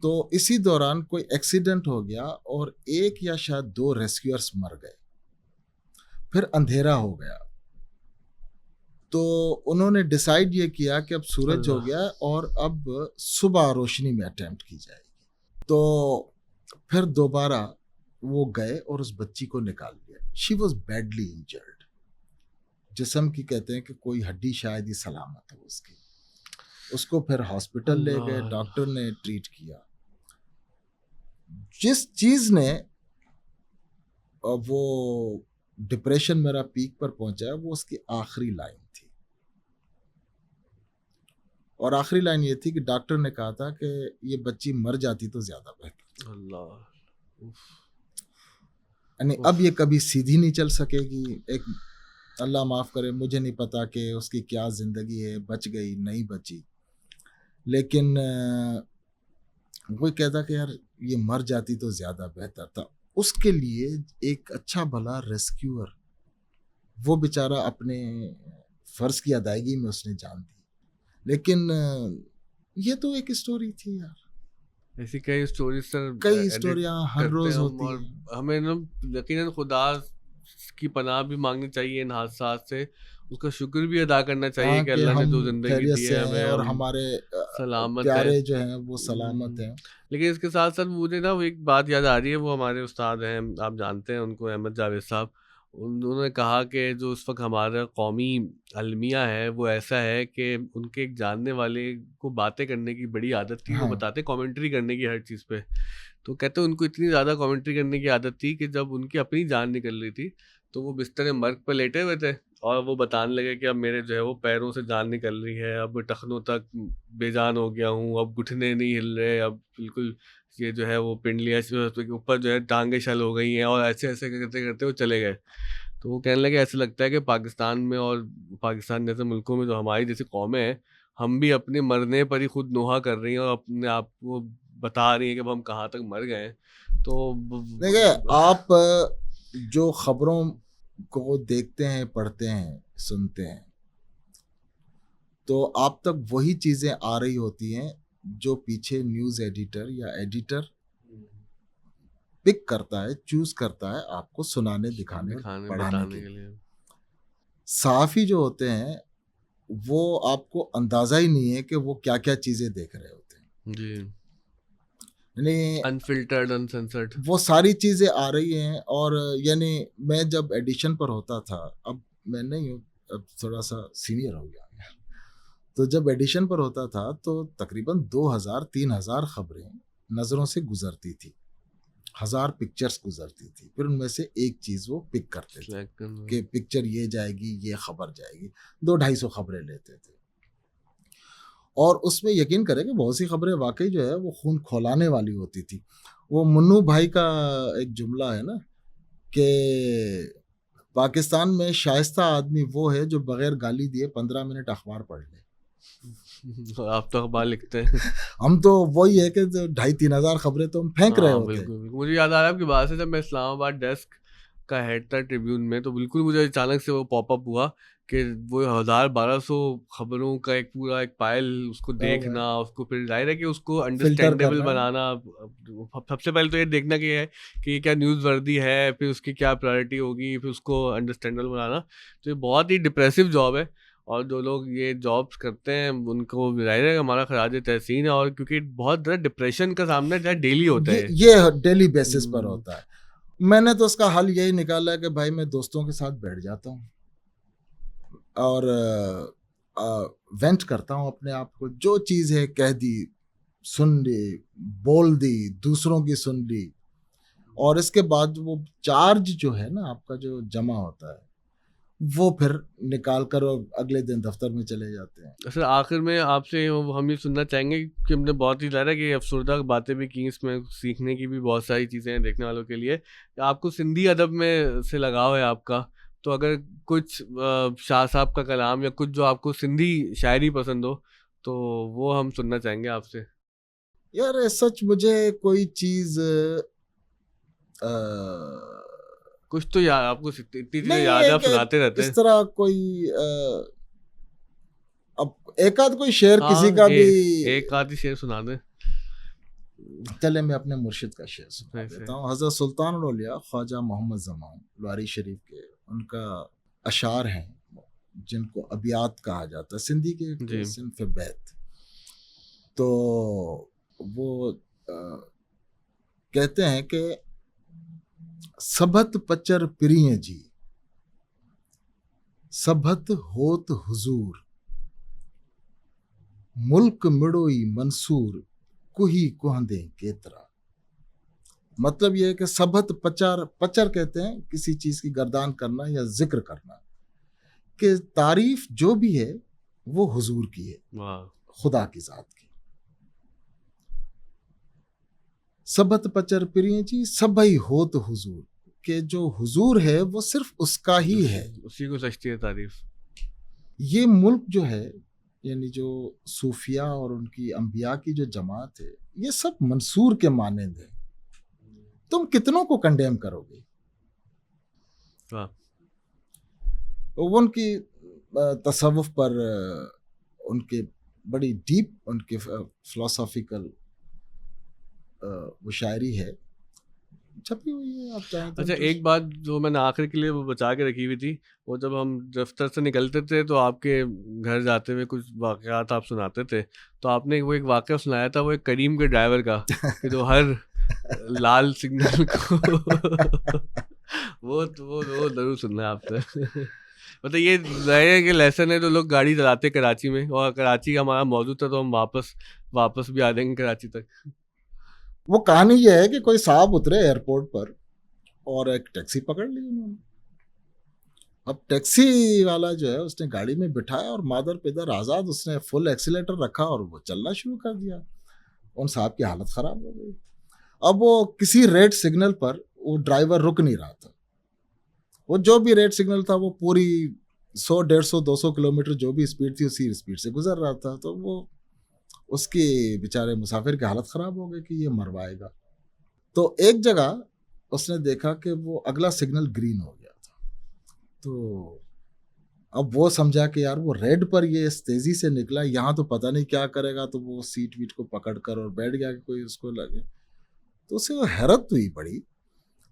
तो इसी दौरान कोई एक्सीडेंट हो गया और एक या शायद 2 रेस्क्यूअर्स मर गए। फिर अंधेरा हो गया, तो उन्होंने डिसाइड ये किया कि अब सूरज हो गया और अब सुबह रोशनी में अटेम्प्ट की जाएगी। तो फिर दोबारा वो गए और उस बच्ची को निकाल लिया। शी वॉज बैडली इंजर्ड, जिस्म की कहते हैं कि कोई हड्डी शायद ही सलामत हो उसकी। उसको फिर हॉस्पिटल ले गए, डॉक्टर ने ट्रीट किया। जिस चीज ने वो डिप्रेशन मेरा पीक पर पहुंचा, वो उसकी आखिरी लाइन थी। और आखिरी लाइन ये थी कि डॉक्टर ने कहा था कि ये बच्ची मर जाती तो ज्यादा बेहतर। अल्लाह, यानी अब ये कभी सीधी नहीं चल सकेगी। एक अल्लाह माफ करे, मुझे नहीं पता कि उसकी क्या जिंदगी है, बच गई नहीं बची, लेकिन वो कहता कि यार ये मर जाती तो ज्यादा बेहतर था। उसके लिए एक अच्छा भला रेस्क्यूअर, वो बेचारा अपने फर्ज की अदायगी में उसने जान दी। लेकिन ये तो एक स्टोरी थी यार। ऐसी कई स्टोरी सर, कई स्टोरियां हर रोज होती हैं। हमें ना यकीनन खुदा की पनाह भी मांगनी चाहिए इन हादसात से, उसका शुक्र भी अदा करना चाहिए कि अल्लाह ने जो जिंदगी दी है हमें, और हमारे सलामत प्यारे है, जो हैं वो सलामत हैं। लेकिन इसके साथ साथ मुझे ना वो एक बात याद आ रही है, वो हमारे उस्ताद हैं, आप जानते हैं उनको, अहमद जावेद साहब। उन्होंने कहा कि जो उस वक्त हमारा कौमी अलमिया है वो ऐसा है कि उनके एक जानने वाले को बातें करने की बड़ी आदत थी। वो बताते कमेंट्री करने की हर चीज़ पे। तो कहते उनको इतनी ज़्यादा कमेंट्री करने की आदत थी कि जब उनकी अपनी जान निकल रही थी तो वो बिस्तर मर्ग पर लेटे हुए थे और वो बताने लगे कि अब मेरे जो है वो पैरों से जान निकल रही है, अब टखनों तक बेजान हो गया हूँ, अब घुटने नहीं हिल रहे, अब बिल्कुल ये जो है वो पिंडलियाँ के ऊपर जो है टांगे शल हो गई हैं, और ऐसे ऐसे करते करते वो चले गए। तो वो कहने लगे ऐसा लगता है कि पाकिस्तान में और पाकिस्तान जैसे मुल्कों में जो हमारी जैसी कौमें हैं, हम भी अपने मरने पर ही खुद नोहा कर रही हैं और अपने आप को बता रही हैं कि अब हम कहाँ तक मर गए हैं। तो देखिए, आप जो खबरों को देखते हैं, पढ़ते हैं, सुनते हैं, तो आप तक वही चीजें आ रही होती हैं जो पीछे न्यूज एडिटर या एडिटर पिक करता है, चूज करता है आपको सुनाने, दिखाने पढ़ाने के लिए। सहाफ़ी जो होते हैं वो आपको अंदाजा ही नहीं है कि वो क्या क्या चीजें देख रहे होते हैं जी, यानी अनफिल्टर्ड, अनसेंसर्ड, वो सारी चीजें आ रही हैं। और यानी मैं जब एडिशन पर होता था, अब मैं नहीं हूँ, अब थोड़ा सा सीनियर हो गया, तो जब एडिशन पर होता था तो तकरीबन 2000-3000 खबरें नज़रों से गुजरती थी, 1000 पिक्चर्स गुजरती थी, फिर उनमें से एक चीज़ वो पिक करते थे कि पिक्चर ये जाएगी, ये खबर जाएगी। 200-250 खबरें लेते थे और उसमें यकीन करें कि बहुत सी खबरें वाकई जो है वो खून खौलाने वाली होती थी। वो मुन्नू भाई का एक जुमला है ना कि पाकिस्तान में शाइस्ता आदमी वो है जो बगैर गाली दिए 15 मिनट अखबार पढ़ ले। आप तो अखबार लिखते हैं हम तो वही है कि 2,500-3,000 खबरें तो हम फेंक रहे होते हैं। मुझे याद आ रहा है आपकी बात से, जब मैं इस्लामाबाद डेस्क का हेड था ट्रिब्यून में, तो बिल्कुल मुझे अचानक से वो पॉपअप हुआ कि वो 1000-1200 खबरों का एक पूरा एक पायल, उसको देखना, उसको फिर जाहिर है कि उसको फिल्टर अंडरस्टैंडेबल करना। बनाना। सबसे पहले तो ये देखना कि है कि ये क्या न्यूज़ वर्दी है, फिर उसकी क्या प्रायोरिटी होगी, फिर उसको अंडरस्टैंडेबल बनाना। तो ये बहुत ही डिप्रेसिव जॉब है, और जो लोग ये जॉब्स करते हैं उनको जाहिर है कि हमारा खराज तहसीन है, और क्योंकि बहुत ज़्यादा डिप्रेशन का सामना जो है डेली होता है। ये डेली बेसिस पर हम्म, होता है। मैंने तो उसका हल यही निकाला है कि भाई मैं दोस्तों के साथ बैठ जाता हूँ और वेंट करता हूँ अपने आप को, जो चीज़ है कह दी, सुन ली, बोल दी, दूसरों की सुन ली, और इसके बाद वो चार्ज जो है ना आपका जो जमा होता है वो फिर निकाल कर और अगले दिन दफ्तर में चले जाते हैं। सर आखिर में आपसे हम ये सुनना चाहेंगे कि हमने बहुत ही ज़्यादा कि अफसरदा बातें भी की, इसमें सीखने की भी बहुत सारी चीज़ें हैं देखने वालों के लिए। आपको सिंधी अदब में से लगाव है आपका, तो अगर कुछ शाह साहब का कलाम या कुछ जो आपको सिंधी शायरी पसंद हो, तो वो हम सुनना चाहेंगे आपसे। यार सच मुझे कोई चीज़ कुछ तो याद आपको इतनी चीज़ें नहीं याद है, है आप कि सुनाते रहते इस हैं। तरह कोई अब एक आध कोई शेर किसी हाँ, का भी। एक आधी शेर सुना दें। चले मैं अपने मुर्शिद का शेर सुना ऐसे। देता हूँ। हज़रत सुल्तानुल औलिया ख्वाजा मोहम्मद ज़मान लारी शरीफ के उनका अशार हैं जिनको अबियात कहा जाता है, सिंधी के जी। सिंफ बैत। तो वो कहते हैं कि सबत पचर प्रिय जी, सबत होत हुजूर, मुल्क मिड़ोई मंसूर, कुही कुहंदे केतरा। मतलब यह है कि सबत पचर, पचर कहते हैं किसी चीज की गर्दान करना या जिक्र करना, कि तारीफ जो भी है वो हुजूर की है, वाह। खुदा की जात की। सबत पचर प्रिय जी सबई होत हुजूर, के जो हुजूर है वो सिर्फ उसका ही है। उसी को सच्ची है तारीफ। ये मुल्क जो है, यानी जो सूफिया और उनकी अंबिया की जो जमात है, ये सब मंसूर के मानंद है। तुम कितनों को कंडेम करोगे? वाह। वो उनकी तसव्वुफ पर उनके बड़ी डीप उनके फिलोसॉफिकल वो शायरी है, छपी हुई है, आप चाहें तो अच्छा, उनको। एक बात जो मैंने आखिर के लिए वो बचा के रखी हुई थी, वो जब हम दफ्तर से निकलते थे तो आपके घर जाते हुए कुछ वाक़यात आप सुनाते थे, तो आपने वो एक वाक़या सुनाया था, वो एक करीम के ड्राइवर का, कि जो हर लाल सिग्नल को वो ज़रूर सुनना है आपसे। मतलब ये ज़ाहिर है कि लेसन है, जो लोग गाड़ी चलाते कराची में, और कराची का हमारा मौजू था, तो हम वापस भी आ जाएंगे कराची तक। वो कहानी ये है कि कोई साहब उतरे एयरपोर्ट पर और एक टैक्सी पकड़ ली उन्होंने। अब टैक्सी वाला जो है उसने गाड़ी में बिठाया और मादर पिदर आज़ाद उसने फुल एक्सीलेटर रखा और वो चलना शुरू कर दिया। उन साहब की हालत ख़राब हो गई। अब वो किसी रेड सिग्नल पर वो ड्राइवर रुक नहीं रहा था। वो जो भी रेड सिग्नल था वो पूरी 100, 150, 200 किलोमीटर जो भी स्पीड थी उसी स्पीड से गुजर रहा था। तो वो उसके बेचारे मुसाफिर की हालत ख़राब हो गई कि ये मरवाएगा। तो एक जगह उसने देखा कि वो अगला सिग्नल ग्रीन हो गया था। तो अब वो समझा कि यार वो रेड पर ये इस तेज़ी से निकला, यहाँ तो पता नहीं क्या करेगा। तो वो सीट वीट को पकड़ कर और बैठ गया कि कोई उसको लगे। तो उसे वो हैरत हुई बड़ी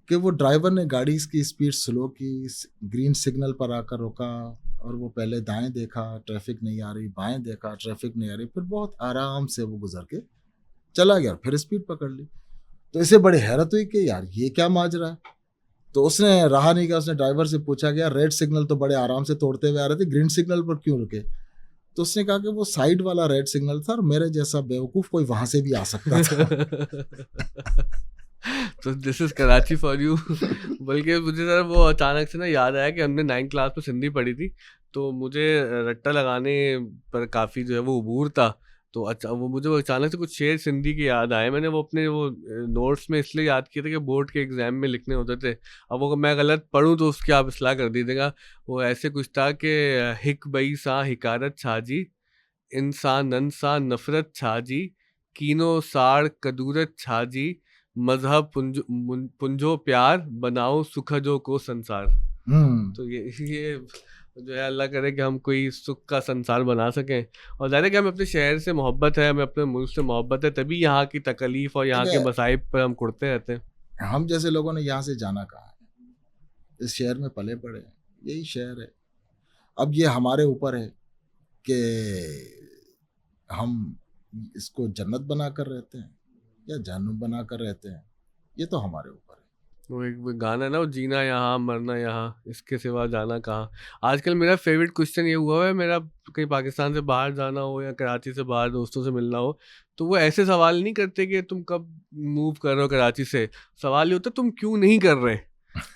कि वो ड्राइवर ने गाड़ी की स्पीड स्लो की, ग्रीन सिग्नल पर आकर रुका और वो पहले दाएं देखा, ट्रैफिक नहीं आ रही, बाएं देखा, ट्रैफिक नहीं आ रही, फिर बहुत आराम से वो गुजर के चला गया, फिर स्पीड पकड़ ली। तो इसे बड़ी हैरत हुई कि यार ये क्या माजरा है। तो उसने रहा नहीं किया, उसने ड्राइवर से पूछा कि यार रेड सिग्नल तो बड़े आराम से तोड़ते हुए आ रहे थे, ग्रीन सिग्नल पर क्यों रुके? तो उसने कहा कि वो साइड वाला रेड सिग्नल था और मेरे जैसा बेवकूफ़ कोई वहां से भी आ सकता था। तो this is Karachi for you. बल्कि मुझे सर वो अचानक से ना याद आया कि हमने 9th क्लास में सिंधी पढ़ी थी, तो मुझे रट्टा लगाने पर काफ़ी जो है वो उबूर था। तो अच्छा, वो मुझे वो अचानक से कुछ शेर सिंधी के याद आए। मैंने वो अपने वो नोट्स में इसलिए याद किए थे कि बोर्ड के एग्ज़ाम में लिखने होते थे। अब वो मैं गलत पढ़ूँ तो उसकी आप इस्लाह कर दीजिएगा। वो ऐसे कुछ था कि हिक बई सा हिकारत छाजी, इंसानन सा नफ़रत छाजी, कीनो साड़ कदूरत छाजी, मजहब पुंजो प्यार बनाओ सुखजो को संसार। तो ये जो है अल्लाह करे कि हम कोई सुख का संसार बना सकें, और ज़्यादा कि हमें अपने शहर से मोहब्बत है, हमें अपने मुल्क से मोहब्बत है, तभी यहाँ की तकलीफ और यहाँ के मसाइब पर हम कुड़ते रहते हैं। हम जैसे लोगों ने यहाँ से जाना कहाँ है, इस शहर में पले पड़े हैं, यही शहर है। अब ये हमारे ऊपर है कि हम इसको जन्नत बना कर रहते हैं या जहन्नुम बना कर रहते हैं, ये तो हमारे ऊपर है। वो एक गाना है ना, वो जीना यहाँ मरना यहाँ, इसके सिवा जाना कहाँ। आजकल मेरा फेवरेट क्वेश्चन ये हुआ है, मेरा कहीं पाकिस्तान से बाहर जाना हो या कराची से बाहर दोस्तों से मिलना हो, तो वो ऐसे सवाल नहीं करते कि तुम कब मूव कर रहे हो कराची से, सवाल ये होता है तुम क्यों नहीं कर रहे,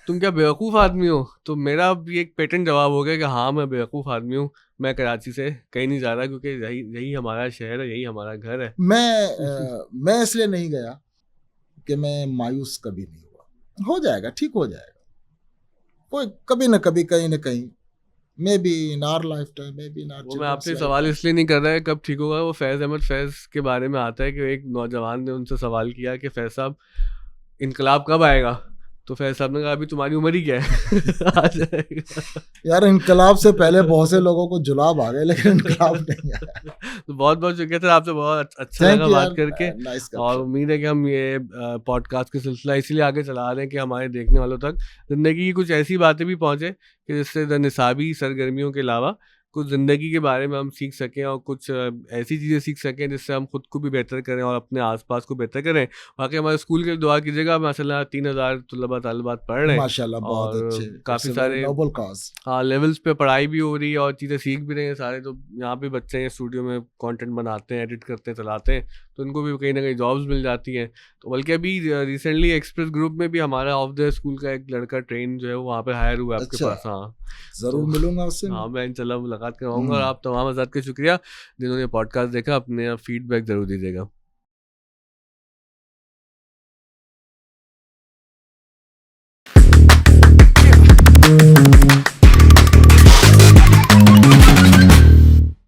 तुम क्या बेवकूफ़ आदमी हो। तो मेरा भी एक पेटेंट जवाब हो गया कि हाँ मैं बेवकूफ़ आदमी हूँ, मैं कराची से कहीं नहीं जा रहा, क्योंकि यही हमारा शहर है, यही हमारा घर है। मैं इसलिए नहीं गया कि मैं मायूस कभी नहीं हुआ, हो जाएगा, ठीक हो जाएगा, कोई कभी ना कभी कहीं ना कहीं, maybe in our lifetime, maybe in our. वो मैं आपसे सवाल इसलिए नहीं कर रहा है कब ठीक होगा, वो फैज़ अहमद फैज़ के बारे में आता है कि एक नौजवान ने उनसे सवाल किया कि फैज़ साहब इनकलाब कब आएगा, तो फैज़ साहब ने कहा अभी तुम्हारी उम्र ही क्या है आ जाएगा। यार इनकलाब से पहले बहुत से लोगों को जुलाब आ गए, लेकिन इनकलाब नहीं आया। तो बहुत बहुत शुक्रिया सर, आपसे बहुत अच्छा लगा बात करके, और उम्मीद है कि हम ये पॉडकास्ट का सिलसिला इसीलिए आगे चला रहे हैं कि हमारे देखने वालों तक ज़िंदगी की कुछ ऐसी बातें भी पहुँचे कि जिससे निसाबी सरगर्मियों के अलावा कुछ ज़िंदगी के बारे में हम सीख सकें, और कुछ ऐसी चीज़ें सीख सकें जिससे हम खुद को भी बेहतर करें और अपने आसपास को बेहतर करें। बाकी हमारे स्कूल के लिए दुआ कीजिएगा, माशाल्लाह 3000 तलबा तालिबात पढ़ रहे हैं माशाल्लाह, बहुत अच्छे, काफ़ी सारे नोबल कॉज, हाँ लेवल्स पे पढ़ाई भी हो रही है और चीज़ें सीख भी रहे हैं सारे। तो यहाँ पे बच्चे हैं स्टूडियो में कंटेंट बनाते हैं, एडिट करते हैं, चलाते हैं, तो उनको भी कहीं ना कहीं जॉब्स मिल जाती हैं। तो बल्कि अभी रिसेंटली एक्सप्रेस ग्रुप में भी हमारा ऑफ द स्कूल का एक लड़का ट्रेन जो है वो वहाँ पे हायर हुआ है आपके पास। हाँ जरूर मिलूंगा उससे। हाँ मैं इंशाल्लाह मुलाकात करवाऊंगा। और आप तमाम आज़ाद का शुक्रिया जिन्होंने पॉडकास्ट देखा, अपने फीडबैक ज़रूर दीजिएगा।